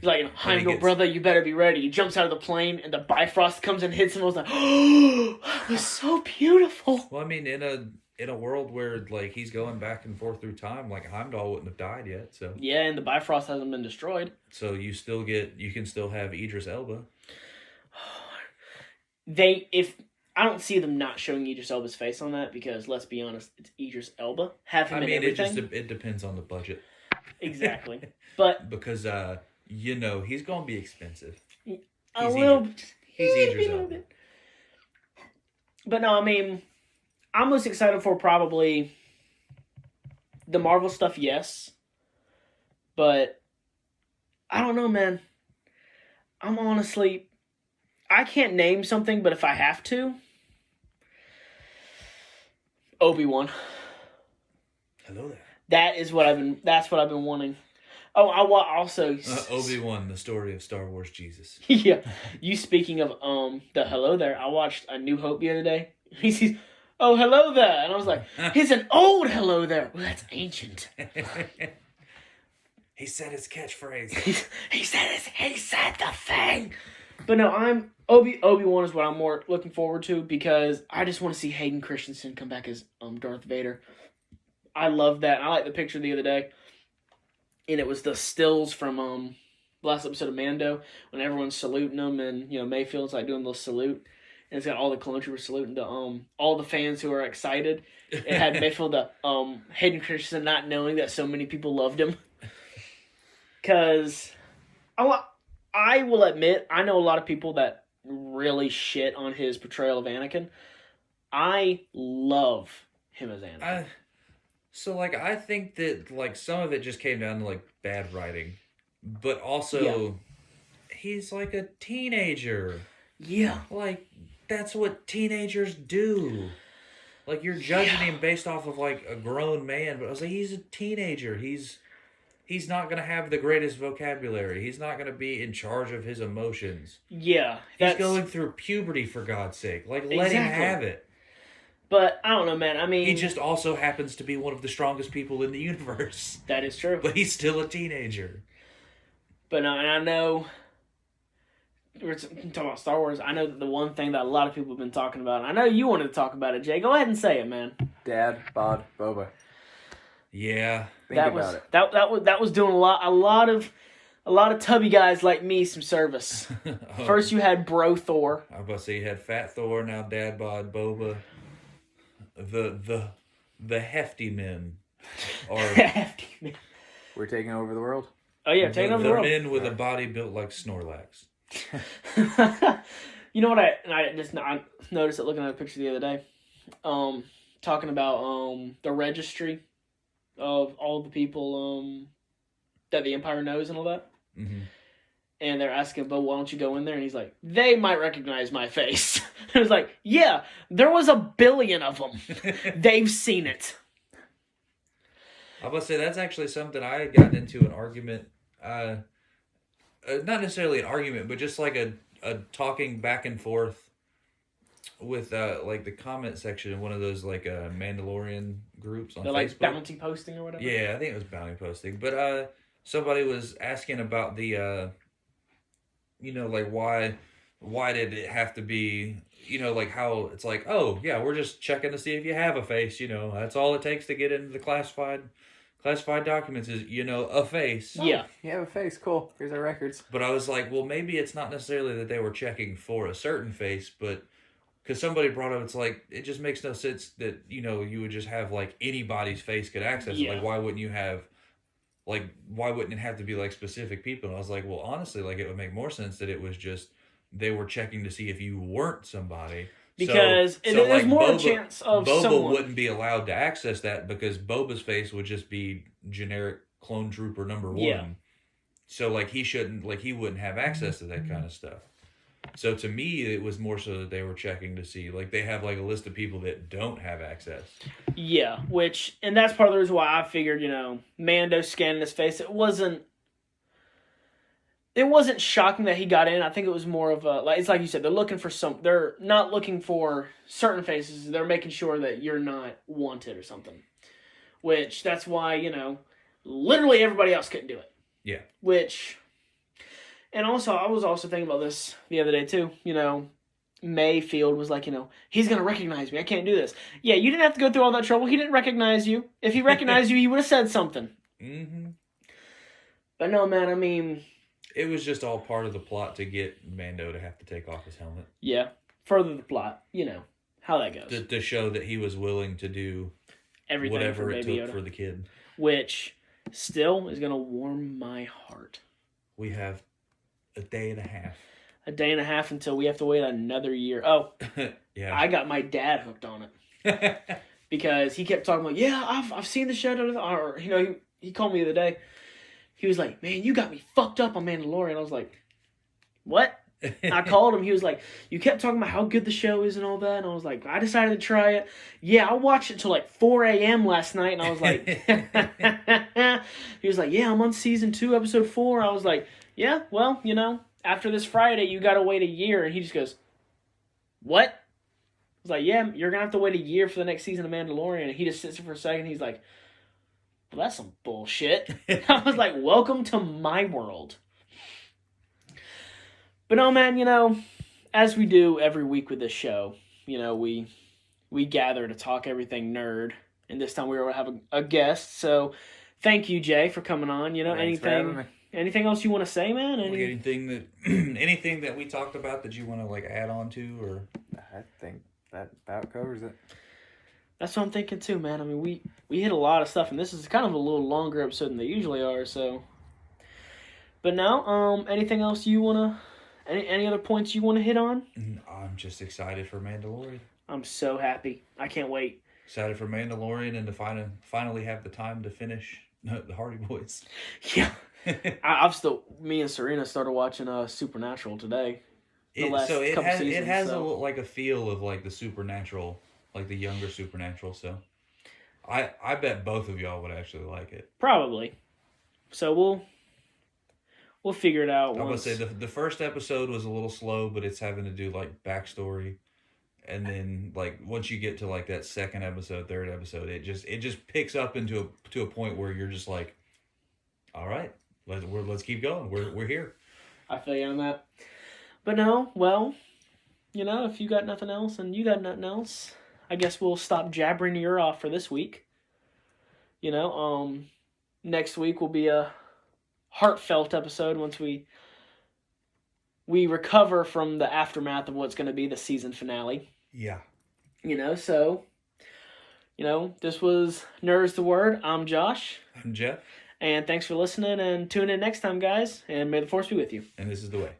like, Heimdall, brother, you better be ready. He jumps out of the plane and the Bifrost comes and hits him. I was like, oh, that was so beautiful. Well, I mean, in a world where he's going back and forth through time, Heimdall wouldn't have died yet. So yeah, and the Bifrost hasn't been destroyed. So you can still have Idris Elba. I don't see them not showing Idris Elba's face on that because, let's be honest, it's Idris Elba. Have him in everything. It depends on the budget. Exactly. But because he's gonna be expensive. He's Idris Elba. But no, I mean, I'm most excited for probably the Marvel stuff, yes. But I don't know, man. I can't name something, but if I have to, Obi-Wan. Hello there. That's what I've been wanting. Oh, also Obi-Wan, the story of Star Wars Jesus. Yeah. You speaking of the hello there, I watched A New Hope the other day. He says, "Oh, hello there." And I was like, "He's an old hello there." Well, that's ancient. He said his catchphrase. he said the thing. But no, Obi-Wan is what I'm more looking forward to because I just want to see Hayden Christensen come back as Darth Vader. I love that. I like the picture the other day. And it was the stills from last episode of Mando when everyone's saluting him and Mayfield's like doing the salute. And it's got all the clone troopers saluting to all the fans who are excited. It had Mayfield Hayden Christensen not knowing that so many people loved him. Because I will admit, I know a lot of people that really shit on his portrayal of Anakin. I love him as Anakin. I think that some of it just came down to bad writing, but also he's like a teenager. Yeah, that's what teenagers do. You're judging him based off of a grown man, but I was like, he's a teenager. He's not gonna have the greatest vocabulary. He's not gonna be in charge of his emotions. Yeah, he's going through puberty, for God's sake. Let him have it. But I don't know, man. I mean, he just also happens to be one of the strongest people in the universe. That is true. But he's still a teenager. But no, and I know we're talking about Star Wars. I know that the one thing that a lot of people have been talking about. I know you wanted to talk about it, Jay. Go ahead and say it, man. Dad, Bod, Boba. Yeah. Think about it. That was doing a lot of tubby guys like me some service. First you had Bro Thor. I was about to say you had Fat Thor, now Dad Bod, Boba. The hefty men are hefty men. We're taking over the world. Oh yeah, taking over the world. The men with a body built like Snorlax. You know what I noticed it looking at a picture the other day. Talking about the registry of all the people that the Empire knows and all that. Mm-hmm. And they're asking, but why don't you go in there? And he's like, they might recognize my face. I was like, yeah, there was 1 billion of them. They've seen it. I was about to say, that's actually something I had gotten into an argument. Not necessarily an argument, but just a talking back and forth with the comment section of one of those Mandalorian groups on Facebook. Bounty posting or whatever? Yeah, I think it was bounty posting. But somebody was asking about the... why did it have to be, how it's oh, yeah, we're just checking to see if you have a face, that's all it takes to get into the classified documents is, a face. Yeah. You have a face, cool. Here's our records. But I was like, well, maybe it's not necessarily that they were checking for a certain face, but because somebody brought up, it's it just makes no sense that, you would just have anybody's face could access it. Yeah. Why wouldn't you have... why wouldn't it have to be specific people? And I was like, well, honestly, it would make more sense that it was just they were checking to see if you weren't somebody. Because there's more chance of Boba someone wouldn't be allowed to access that because Boba's face would just be generic clone trooper number 1. Yeah. So he shouldn't he wouldn't have access to that kind of stuff. So to me, it was more so that they were checking to see they have a list of people that don't have access. Yeah, and that's part of the reason why I figured, Mando scanning his face, it wasn't shocking that he got in. I think it was more of it's like you said, they're not looking for certain faces, they're making sure that you're not wanted or something. Which, that's why, literally everybody else couldn't do it. Yeah. And also, I was also thinking about this the other day, too. Mayfield was like, he's going to recognize me. I can't do this. Yeah, you didn't have to go through all that trouble. He didn't recognize you. If he recognized you, he would have said something. Mm-hmm. But no, man, I mean... It was just all part of the plot to get Mando to have to take off his helmet. Yeah. further the plot. You know how that goes. To show that he was willing to do Everything whatever for it Baby took Yoda. for the kid. Which still is going to warm my heart. We have a day and a half. A day and a half until we have to wait another year. Oh, Yeah. I got my dad hooked on it. Because he kept talking about, yeah, I've seen the show. Or, you know, he called me the other day. He was like, man, you got me fucked up on Mandalorian. I was like, what? I called him. He was like, you kept talking about how good the show is and all that. And I was like, I decided to try it. Yeah, I watched it till like 4 a.m. last night. And I was like, he was like, yeah, I'm on season 2, episode 4. I was like, yeah, well, you know, after this Friday, you got to wait a year. And he just goes, what? I was like, yeah, you're going to have to wait a year for the next season of Mandalorian. And he just sits there for a second. He's like, well, that's some bullshit. I was like, welcome to my world. But no, man, you know, as we do every week with this show, you know, we gather to talk everything nerd. And this time we were having a guest. So thank you, Jay, for coming on. You know, Thanks for having me. anything else you want to say, man? Like anything that we talked about that you want to like add on to, or I think that about covers it. That's what I'm thinking too, man. I mean, we hit a lot of stuff, and this is kind of a little longer episode than they usually are. So, but now, anything else you wanna? Any other points you want to hit on? I'm just excited for Mandalorian. I'm so happy. I can't wait. Excited for Mandalorian and to finally have the time to finish the Hardy Boys. Yeah. Me and Serena started watching Supernatural today. It has a feel of like the Supernatural, like the younger Supernatural. So I bet both of y'all would actually like it. Probably. So we'll figure it out. I was gonna say the first episode was a little slow, but it's having to do like backstory, and then like once you get to like that second episode, third episode, it just picks up into a point where you're just like, all right, let's keep going. We're here. I feel you on that. But no, well, you know, if you got nothing else and you got nothing else, I guess we'll stop jabbering your ear off for this week. You know, next week will be a heartfelt episode once we recover from the aftermath of what's going to be the season finale. Yeah. You know, so, you know, this was Nerds the Word. I'm Josh. I'm Jeff. And thanks for listening, and tune in next time, guys. And may the Force be with you. And this is the way.